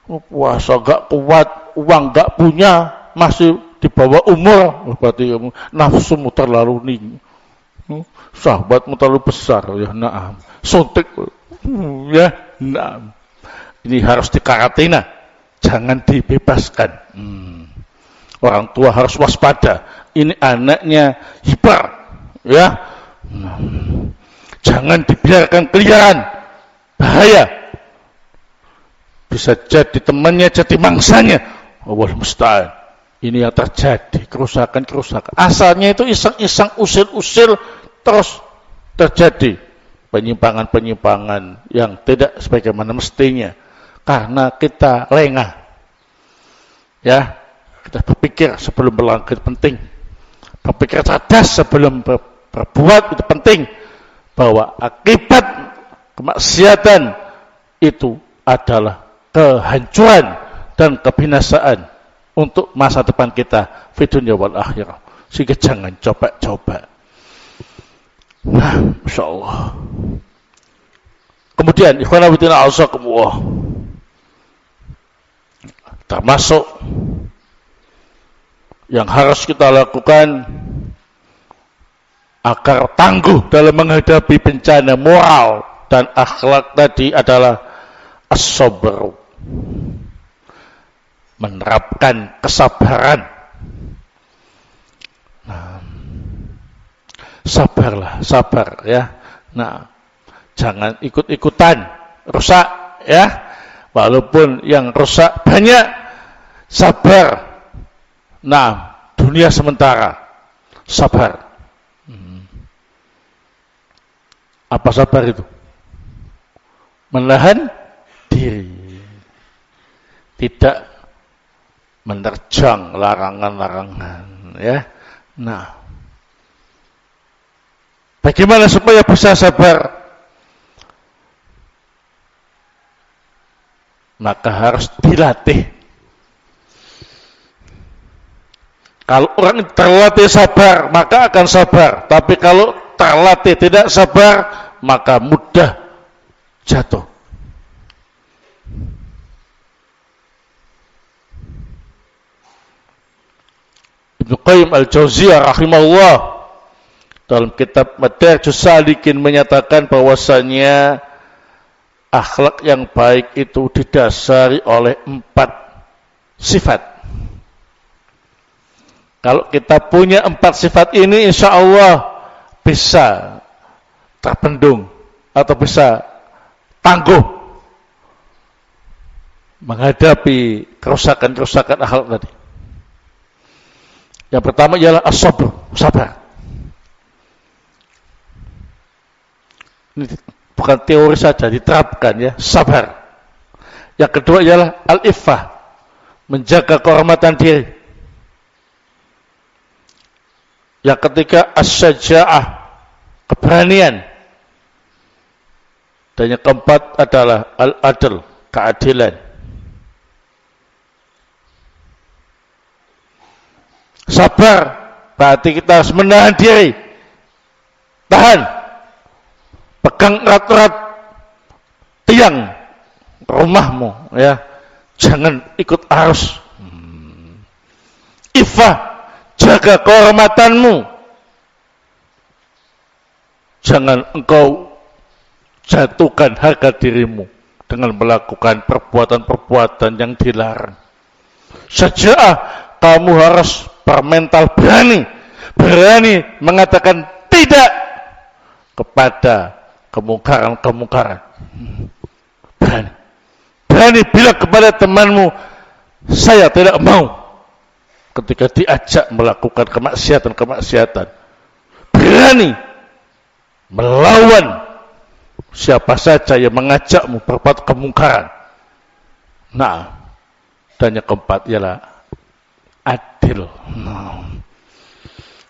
Puasa gak kuat, uang gak punya, masih di bawah umur, berarti nafsumu terlalu tinggi, sahabatmu terlalu besar ya. Nah, suntik ya. Nah, ini harus dikarantina, jangan dibebaskan. Orang tua harus waspada. Ini anaknya hiper, ya. Jangan dibiarkan keliaran, bahaya. Bisa jadi temannya, jadi mangsanya. Allah musta'an. Ini yang terjadi, kerusakan-kerusakan. Asalnya itu iseng-iseng, usil-usil, terus terjadi. penyimpangan-penyimpangan yang tidak sebagaimana mestinya karena kita lengah. Ya, kita berpikir sebelum melanggar penting. Berpikir cerdas sebelum berbuat itu penting. Bahwa akibat kemaksiatan itu adalah kehancuran dan kebinasaan untuk masa depan kita di dunia wal akhirah. Sehingga jangan coba-coba. Nah, Masya Allah. Kemudian ikhwan fillah a'azakumullah, termasuk yang harus kita lakukan agar tangguh dalam menghadapi bencana moral dan akhlak tadi adalah as-sabr, menerapkan kesabaran. Nah, sabarlah, sabar ya. Nah, jangan ikut-ikutan rusak ya. Walaupun yang rusak banyak, sabar. Nah, dunia sementara, sabar. Apa sabar itu? Menahan diri, tidak menerjang larangan-larangan ya. Nah, bagaimana supaya bisa sabar? Maka harus dilatih. Kalau orang terlatih sabar, maka akan sabar. Tapi kalau terlatih tidak sabar, maka mudah jatuh. Ibnu Qayyim al-Jauziyah rahimahullah dalam kitab Madarijus Salikin menyatakan bahwasanya akhlak yang baik itu didasari oleh 4 sifat. Kalau kita punya 4 sifat ini, insya Allah bisa terbendung atau bisa tangguh menghadapi kerusakan-kerusakan akhlak tadi. Yang pertama ialah as-sabr, sabar. Ini bukan teori saja, diterapkan ya, sabar. Yang kedua ialah al-iffah, menjaga kehormatan diri. Yang ketiga as-syaja'ah, keberanian. Dan yang keempat adalah al-adl, keadilan. Sabar berarti kita harus menahan diri, tahan, pegang erat-erat tiang rumahmu ya, jangan ikut arus. Iffah, jaga kehormatanmu, jangan engkau jatuhkan harga dirimu dengan melakukan perbuatan-perbuatan yang dilarang. Syaja'ah, kamu harus bermental berani mengatakan tidak kepada kemungkaran-kemungkaran. Berani bilang kepada temanmu, saya tidak mau, ketika diajak melakukan kemaksiatan. Berani melawan siapa saja yang mengajakmu berbuat kemungkaran. Nah, dan yang keempat ialah adil.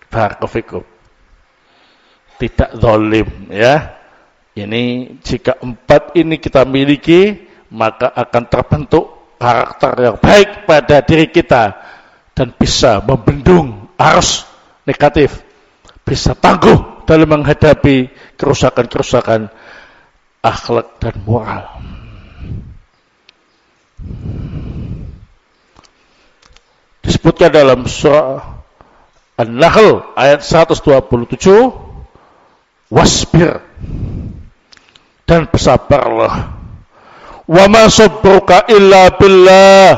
Barakallahu, tidak zalim ya. Ini jika 4 ini kita miliki, maka akan terbentuk karakter yang baik pada diri kita dan bisa membendung arus negatif, bisa tangguh dalam menghadapi kerusakan-kerusakan akhlak dan moral. Disebutkan dalam surah An-Nahl ayat 127, wasbir, dan bersabarlah, wa ma sabruka illa billah,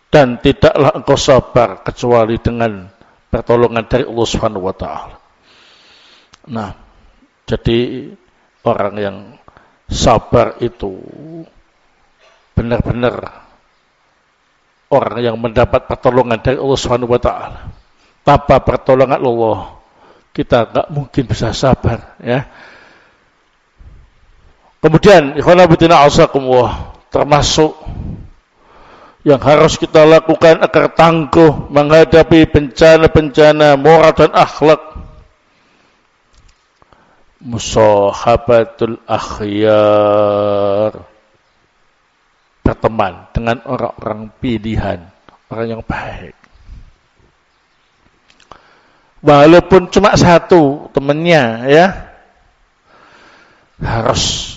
dan tidaklah engkau sabar kecuali dengan pertolongan dari Allah Subhanahu wa taala. Nah, jadi orang yang sabar itu benar-benar orang yang mendapat pertolongan dari Allah Subhanahu wa taala. Tanpa pertolongan Allah, kita enggak mungkin bisa sabar ya. Kemudian ikhwan fillah azakumullah, termasuk yang harus kita lakukan agar tangguh menghadapi bencana-bencana moral dan akhlak, musahabatul akhyar, berteman dengan orang-orang pilihan, orang yang baik. Walaupun cuma satu temannya, ya, harus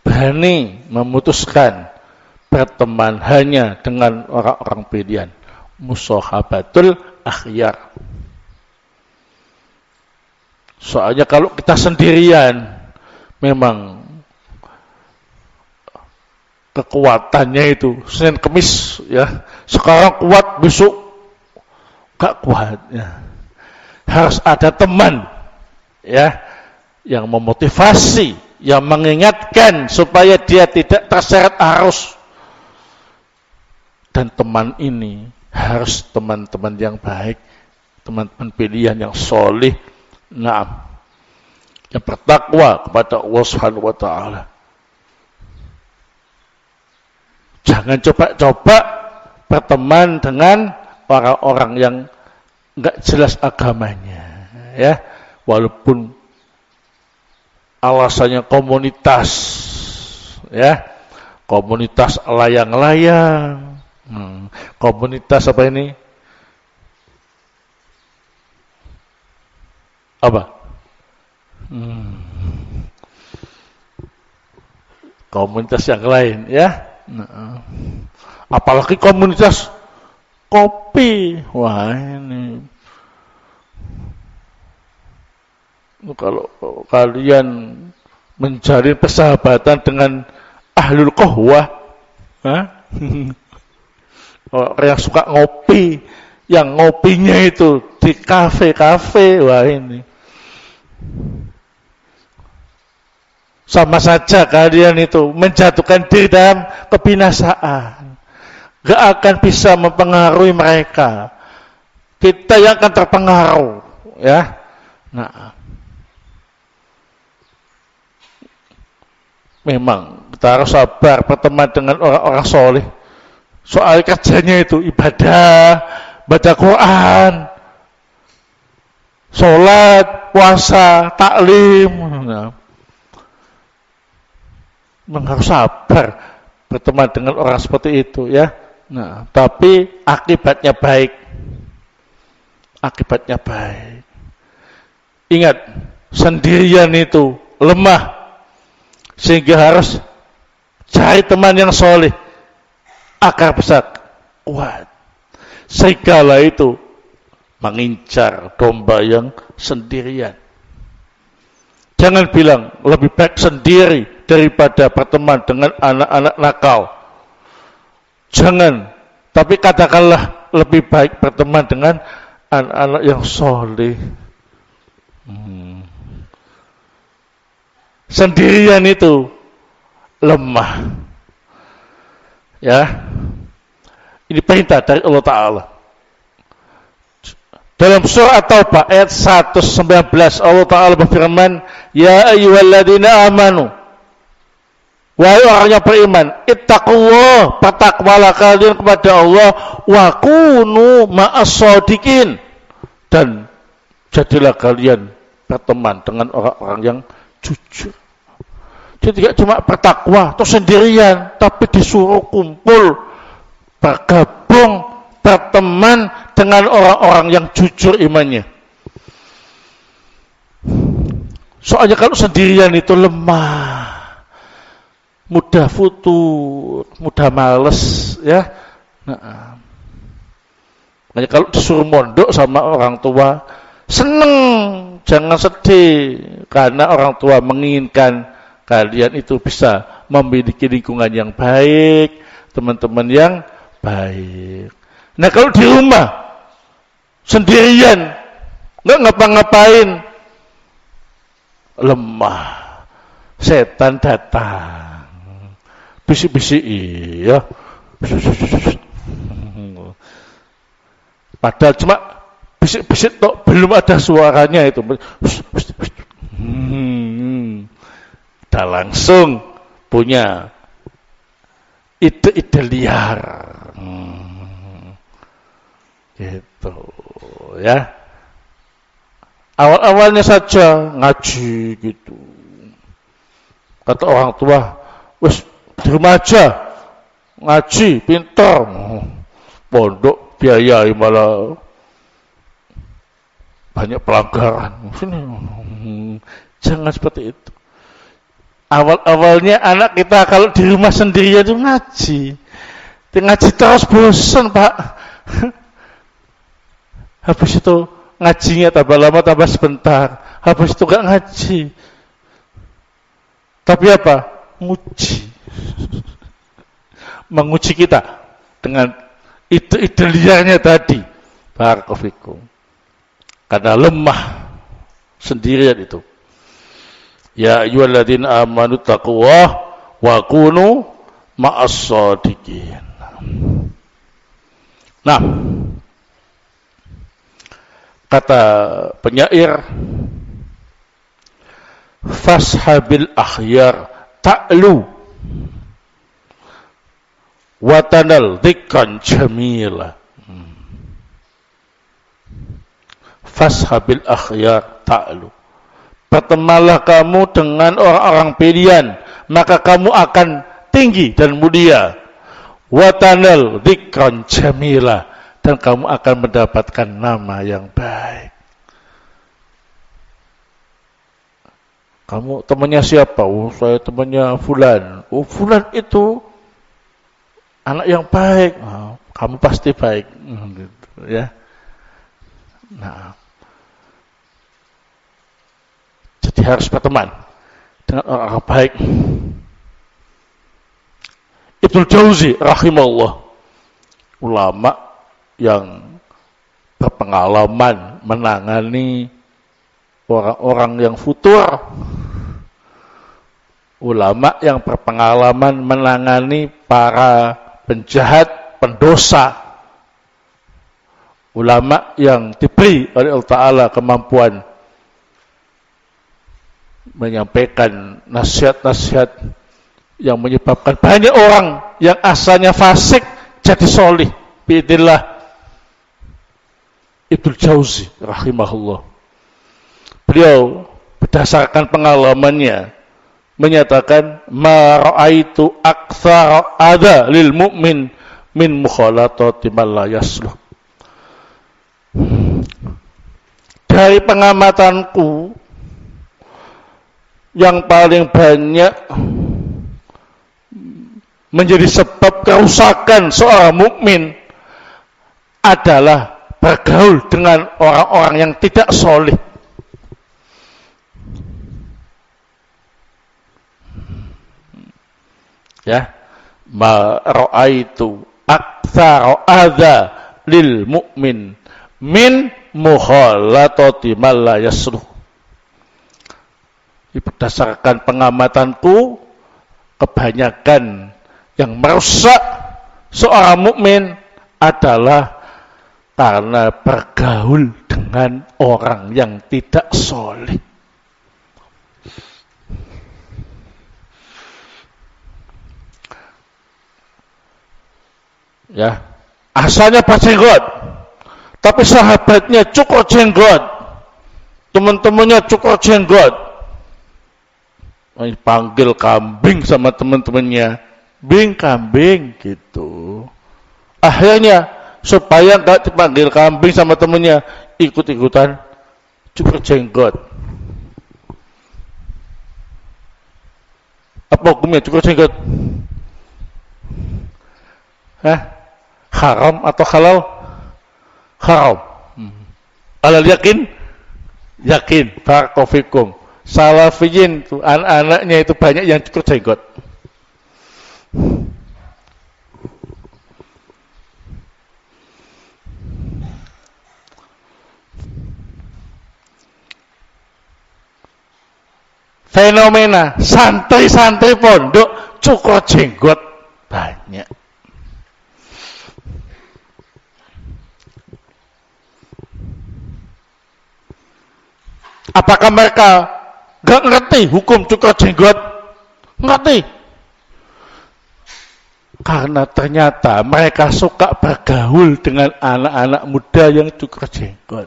berani memutuskan berteman hanya dengan orang-orang pilihan, musahabatul akhyar. Soalnya kalau kita sendirian, memang kekuatannya itu Senin Kemis, ya, sekarang kuat, besok gak kuat, ya. Harus ada teman, ya, yang memotivasi, yang mengingatkan supaya dia tidak terseret arus. Dan teman ini harus teman-teman yang baik, teman-teman pilihan yang soleh, naam, yang bertakwa kepada Allah Subhanahu wa taala. Jangan coba-coba berteman dengan orang-orang yang enggak jelas agamanya, ya, walaupun alasannya komunitas, ya, komunitas layang-layang, komunitas apa ini? Apa? Komunitas yang lain, ya. Apalagi komunitas kopi. Wah, ini kalau kalian menjalin persahabatan dengan ahlul qahwah, orang yang suka ngopi, yang ngopinya itu di kafe-kafe, wah ini sama saja kalian itu menjatuhkan diri dalam kebinasaan. Gak akan bisa mempengaruhi mereka. Kita yang akan terpengaruh, ya. Nah, memang kita harus sabar berteman dengan orang-orang soleh. Soal kerjanya itu ibadah, baca Quran, sholat, puasa, taklim. Nah, memang harus sabar berteman dengan orang seperti itu, ya. Nah, tapi akibatnya baik. Akibatnya baik. Ingat, sendirian itu lemah, sehingga harus cari teman yang soleh agar bisa kuat. Serigala itu mengincar domba yang sendirian. Jangan bilang lebih baik sendiri daripada berteman dengan anak-anak nakal. Jangan, tapi katakanlah lebih baik berteman dengan anak-anak yang soleh. Sendirian itu lemah, ya. Ini perintah dari Allah Ta'ala. Dalam surah At-Taubah ayat 119, Allah Ta'ala berfirman, ya ayyuhalladzina amanu, wahai orang yang beriman, ittaqullah, bertakwalah kalian kepada Allah, wa kunu ma'as-shadiqin, dan jadilah kalian berteman dengan orang-orang yang jujur. Jadi tidak cuma bertakwa atau sendirian, tapi disuruh kumpul, bergabung, berteman dengan orang-orang yang jujur imannya. Soalnya kalau sendirian itu lemah, mudah futur, mudah males, ya. Nah, makanya kalau disuruh mondok sama orang tua, seneng, jangan sedih, karena orang tua menginginkan kalian itu bisa memiliki lingkungan yang baik, teman-teman yang baik. Nah, kalau di rumah sendirian, nggak ngapa-ngapain, lemah, setan datang, bisik-bisik, ya, padahal cuma bisik-bisik tok, belum ada suaranya itu, sudah langsung punya ide-ide liar. Gitu ya. Awal-awalnya saja ngaji gitu. Kata orang tua, wis di rumah aja ngaji, pintar. Pondok biaya malah banyak pelanggaran. Jangan seperti itu. Awal-awalnya anak kita kalau di rumah sendirian itu ngaji. Ngaji terus bosan, Pak. Habis itu ngajinya tambah lama tambah sebentar. Habis itu gak ngaji. Tapi apa? Nguji. Menguji kita dengan ide-ide liarnya tadi. Barakallahu. Karena lemah sendirian itu. Ya ayyuhalladzina amanu taqullaha wa kunu ma'as shadiqin. Nah, kata penyair, fashabil akhyar ta'lu wa tanal dzikran jamila. Fashabil akhyar ta'lu. Bertemanlah kamu dengan orang-orang pilihan, maka kamu akan tinggi dan mulia. Wa tanal dzikran jamila, dan kamu akan mendapatkan nama yang baik. Kamu temannya siapa? Oh, saya temannya Fulan. Oh, Fulan itu anak yang baik. Oh, kamu pasti baik. Gitu, ya. Nah, jadi harus berteman dengan orang baik. Ibnu Jauzi rahimahullah, ulama yang berpengalaman menangani orang-orang yang futur, ulama yang berpengalaman menangani para penjahat, pendosa, ulama yang diberi oleh Allah Ta'ala kemampuan menyampaikan nasihat-nasihat yang menyebabkan banyak orang yang asalnya fasik jadi solih. Biidznillah. Ibnu Jauzi rahimahullah, beliau berdasarkan pengalamannya menyatakan, ma ra'aitu aktsara adza lil mu'min min mukhalatati man la yasluh. Dari pengamatanku, yang paling banyak menjadi sebab kerusakan seorang mukmin adalah bergaul dengan orang-orang yang tidak soleh. Ya, ma ra'aitu aktsara adza lil mu'min min mukhalatati man la yasluh. Berdasarkan pengamatanku, kebanyakan yang merusak seorang mukmin adalah karena bergaul dengan orang yang tidak soleh. Ya, asalnya berjenggot, tapi sahabatnya cukur jenggot, teman-temannya cukur jenggot, panggil kambing sama teman-temannya, bing kambing gitu. Akhirnya supaya nggak dipanggil kambing sama temannya, ikut-ikutan cukur jenggot. Apa hukumnya cukur jenggot? Haram atau halal? Haram. Halal yakin? Yakin. Barakallahu fikum. Salafiyin tuh, anak-anaknya itu banyak yang cukur jenggot. Fenomena santri-santri pondok cukur jenggot banyak. Apakah mereka gak ngerti hukum cukur jenggot? Ngerti? Karena ternyata mereka suka bergaul dengan anak-anak muda yang cukur jenggot.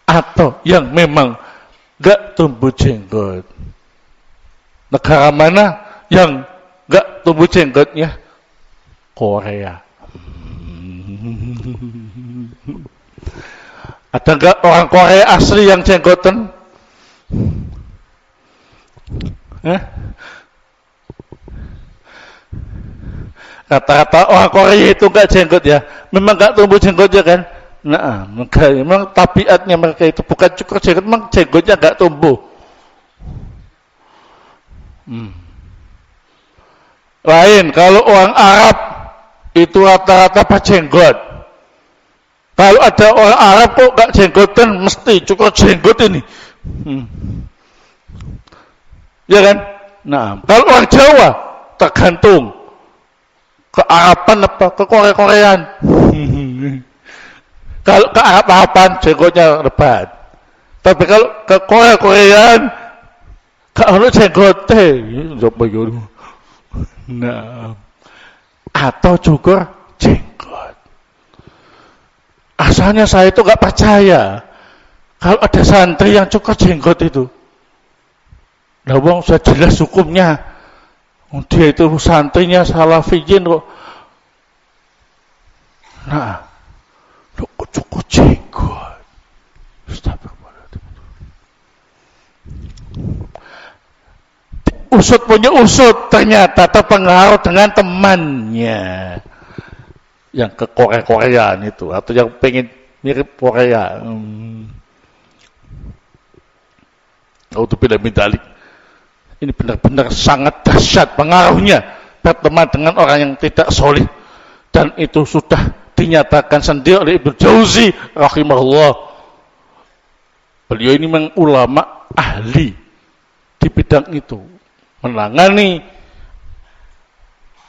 Atau yang memang gak tumbuh jenggot. Negara mana yang gak tumbuh jenggotnya? Korea. Ada gak orang Korea asli yang jenggotan? Kata-kata orang Korea itu gak jenggot ya, memang gak tumbuh jenggotnya kan? Nah, memang tabiatnya mereka itu bukan cukur jenggot, memang jenggotnya gak tumbuh. Lain kalau orang Arab itu rata-rata berjenggot. Kalau ada orang Arab kok gak jenggotan, mesti cukur jenggot ini. Ya kan? Nah, kalau orang Jawa tergantung ke Araban apa ke Korea-Koreaan. Kalau ke Arab-Araban jenggotnya lebat. Tapi kalau ke Korea-Koreaan gak ada jenggot Nah, atau cukur jenggot. Asalnya saya itu gak percaya kalau ada santri yang cukur jenggot itu. Nah, wong sudah jelas hukumnya. Dia itu santrinya salafiyin kok. Nah, cukur jenggot. Astagfirullahaladzim. Usut punya usut, ternyata terpengaruh dengan temannya yang ke Korea-Koreaan itu, atau yang pengen mirip Korea. Naudzubillah min dzalik. Ini benar-benar sangat dahsyat pengaruhnya berteman dengan orang yang tidak solih, dan itu sudah dinyatakan sendiri oleh Ibnu Jauzi rahimahullah. Beliau ini memang ulama ahli di bidang itu, menangani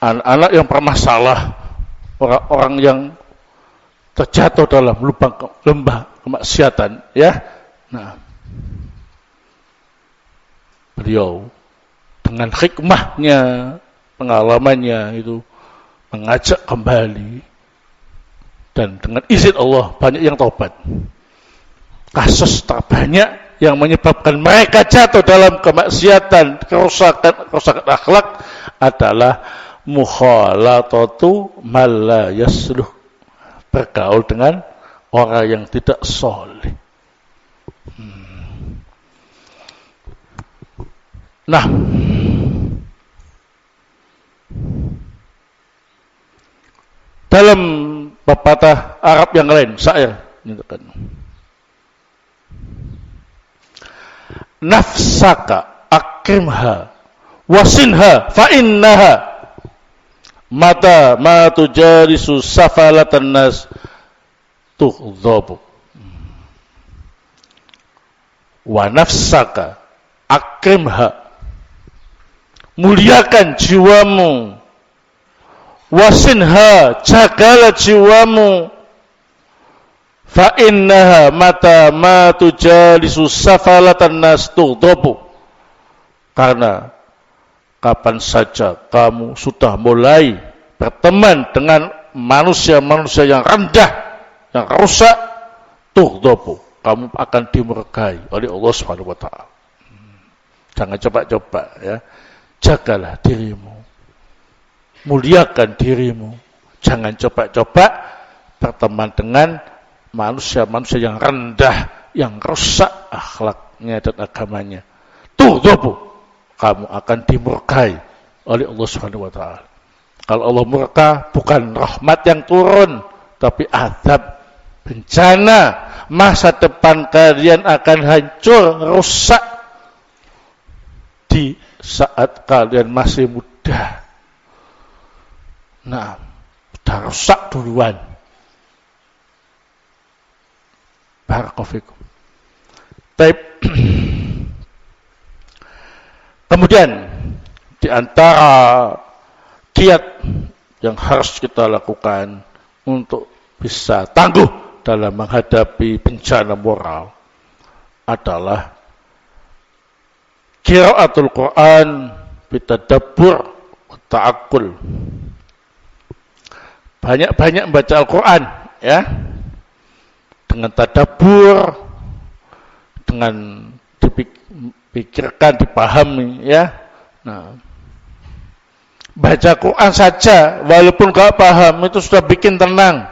anak-anak yang bermasalah, orang-orang yang terjatuh dalam lembah kemaksiatan, ya. Nah, beliau dengan hikmahnya, pengalamannya itu mengajak kembali, dan dengan izin Allah banyak yang taubat. Kasus terbanyak yang menyebabkan mereka jatuh dalam kemaksiatan, kerusakan akhlak adalah mukhalatatu man la yasluh, bergaul dengan orang yang tidak soleh. Nah, dalam pepatah Arab yang lain, syair menyatakan, nafsaka akrimha wasinha fa innaha mata ma tujalisu safalatan nas tuhdhabu. Wa nafsaka akrimha, muliakan jiwamu, wasinha, jagalah jiwamu, fa innaha mata ma tujalisu safalatan nas tughdabu, karena kapan saja kamu sudah mulai berteman dengan manusia-manusia yang rendah, yang rusak, tughdabu, kamu akan dimurkai oleh Allah Subhanahu wa taala. Jangan coba-coba, ya. Jagalah dirimu, muliakan dirimu, jangan coba-coba berteman dengan manusia-manusia yang rendah, yang rusak akhlaknya dan agamanya. Tuhdhabu, kamu akan dimurkai oleh Allah Subhanahu wa taala. Kalau Allah murka, bukan rahmat yang turun, tapi azab, bencana. Masa depan kalian akan hancur, rusak di saat kalian masih muda. Nah, sudah rusak duluan. Barakallahu fikum. Baik. Kemudian di antara kiat yang harus kita lakukan untuk bisa tangguh dalam menghadapi bencana moral adalah qiraatul Quran bitadabbur wa ta'aqqul. Banyak-banyak membaca Al-Qur'an ya. Dengan tadabbur, dengan dipikirkan, dipahami ya. Nah, baca Quran saja walaupun gak paham itu sudah bikin tenang.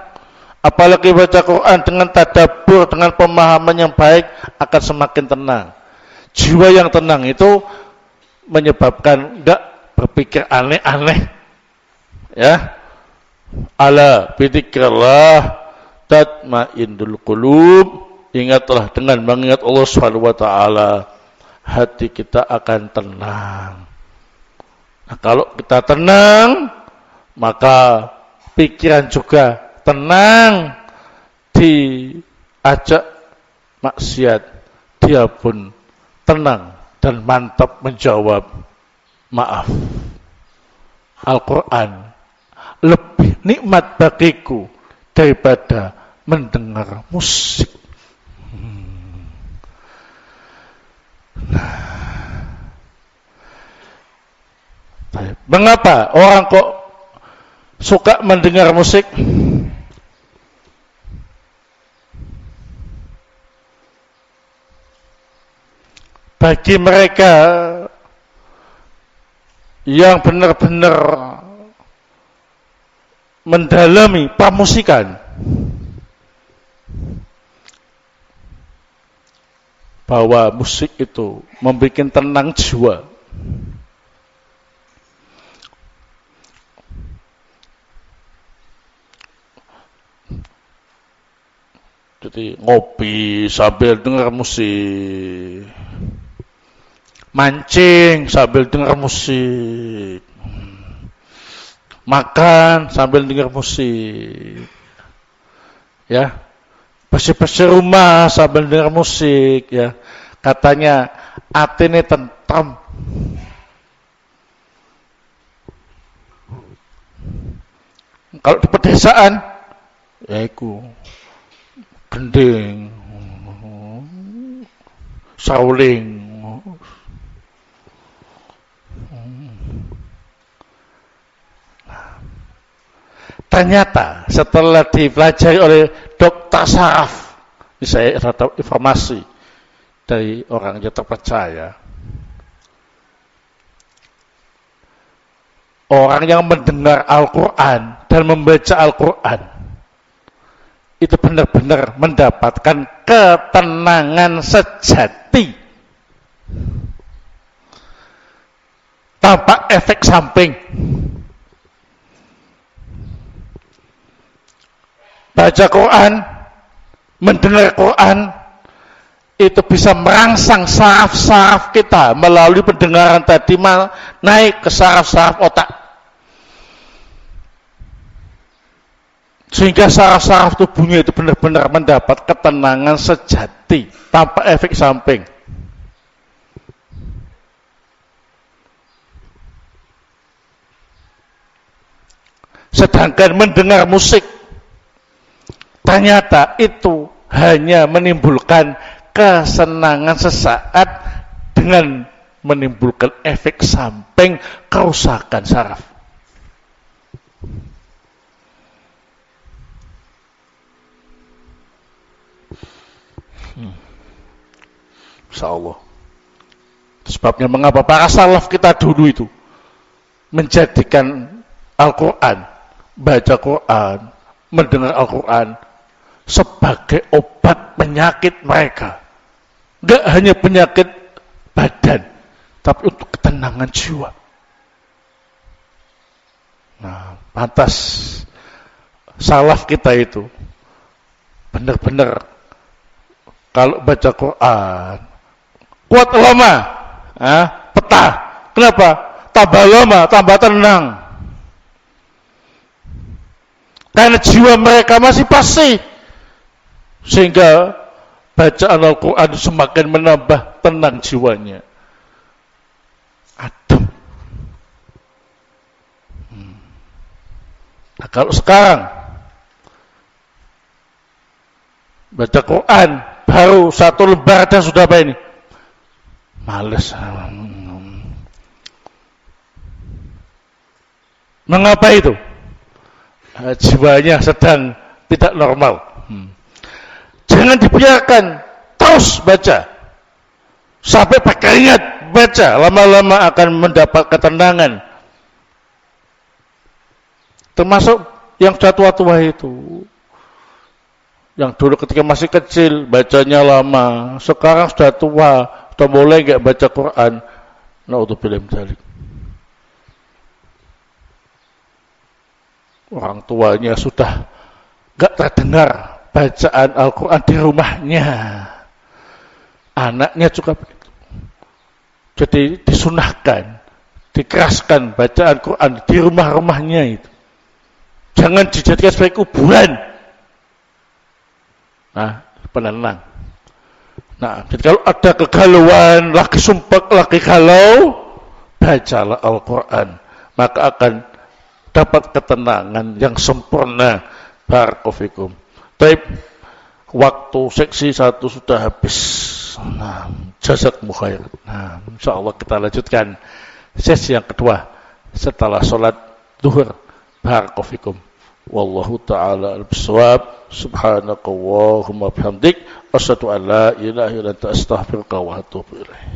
Apalagi baca Quran dengan tadabbur, dengan pemahaman yang baik akan semakin tenang. Jiwa yang tenang itu menyebabkan enggak berpikir aneh-aneh. Ya. Ala bidzikrillah tatmainnul qulub. Ingatlah dengan mengingat Allah Subhanahu wa taala, hati kita akan tenang. Nah, kalau kita tenang, maka pikiran juga tenang. Diajak maksiat, dia pun tenang dan mantap menjawab, maaf. Al-Quran lebih nikmat bagiku daripada mendengar musik. Mengapa orang kok suka mendengar musik? Bagi mereka yang benar-benar mendalami pramusikan, bahwa musik itu membuat tenang jiwa. Jadi ngopi sambil dengar musik, mancing sambil dengar musik, makan sambil dengar musik, ya, bersih-bersih rumah sambil dengar musik, ya, katanya atine tentram. Kalau di pedesaan, ya iku gending, sauling. Ternyata setelah dipelajari oleh dokter saraf, ini saya dapat informasi dari orang yang terpercaya, orang yang mendengar Al-Quran dan membaca Al-Quran itu benar-benar mendapatkan ketenangan sejati tanpa efek samping. Baca Quran, mendengar Quran itu bisa merangsang saraf-saraf kita melalui pendengaran tadi naik ke saraf-saraf otak, sehingga saraf-saraf tubuhnya itu benar-benar mendapat ketenangan sejati tanpa efek samping. Sedangkan mendengar musik ternyata itu hanya menimbulkan kesenangan sesaat dengan menimbulkan efek samping kerusakan saraf. Insyaallah. Sebabnya mengapa para salaf kita dulu itu menjadikan Al-Quran, baca Quran, mendengar Al-Quran sebagai obat penyakit mereka. Enggak hanya penyakit badan, tapi untuk ketenangan jiwa. Nah, pantas salaf kita itu benar-benar kalau baca Quran kuat lama, petah. Kenapa? Tambah lama, tambah tenang. Karena jiwa mereka masih pasti, sehingga bacaan Al-Quran semakin menambah tenang jiwanya, adem. Nah, kalau sekarang baca Quran baru satu lembar dan sudah apa ini? Males. Mengapa itu? Jiwanya sedang tidak normal. Jangan dibiarkan, terus baca. Sampai pakai ingat, baca. Lama-lama akan mendapat ketenangan. Termasuk yang sudah tua-tua itu. Yang dulu ketika masih kecil, bacanya lama. Sekarang sudah tua, sudah mulai enggak baca Quran. Na'udzubillah min dzalik. Orang tuanya sudah enggak terdengar bacaan Al-Quran di rumahnya. Anaknya juga begitu. Jadi disunahkan, dikeraskan bacaan Quran di rumah-rumahnya itu. Jangan dijadikan sebagai kuburan. Nah, penenang. Nah, jadi kalau ada kegalauan, lagi sumpek, lagi galau, bacalah Al-Quran. Maka akan dapat ketenangan yang sempurna. Barakallahu. Baik, waktu seksi 1 sudah habis. Nah, jazakumullah khair. Nah, insyaallah kita lanjutkan sesi yang kedua setelah sholat zuhur. Barakallahu. Wallahu ta'ala al-bisawab. Subhanakallahumma bihamdik asyhadu an la ilaha illa anta astaghfiruka wa atubu ilaik.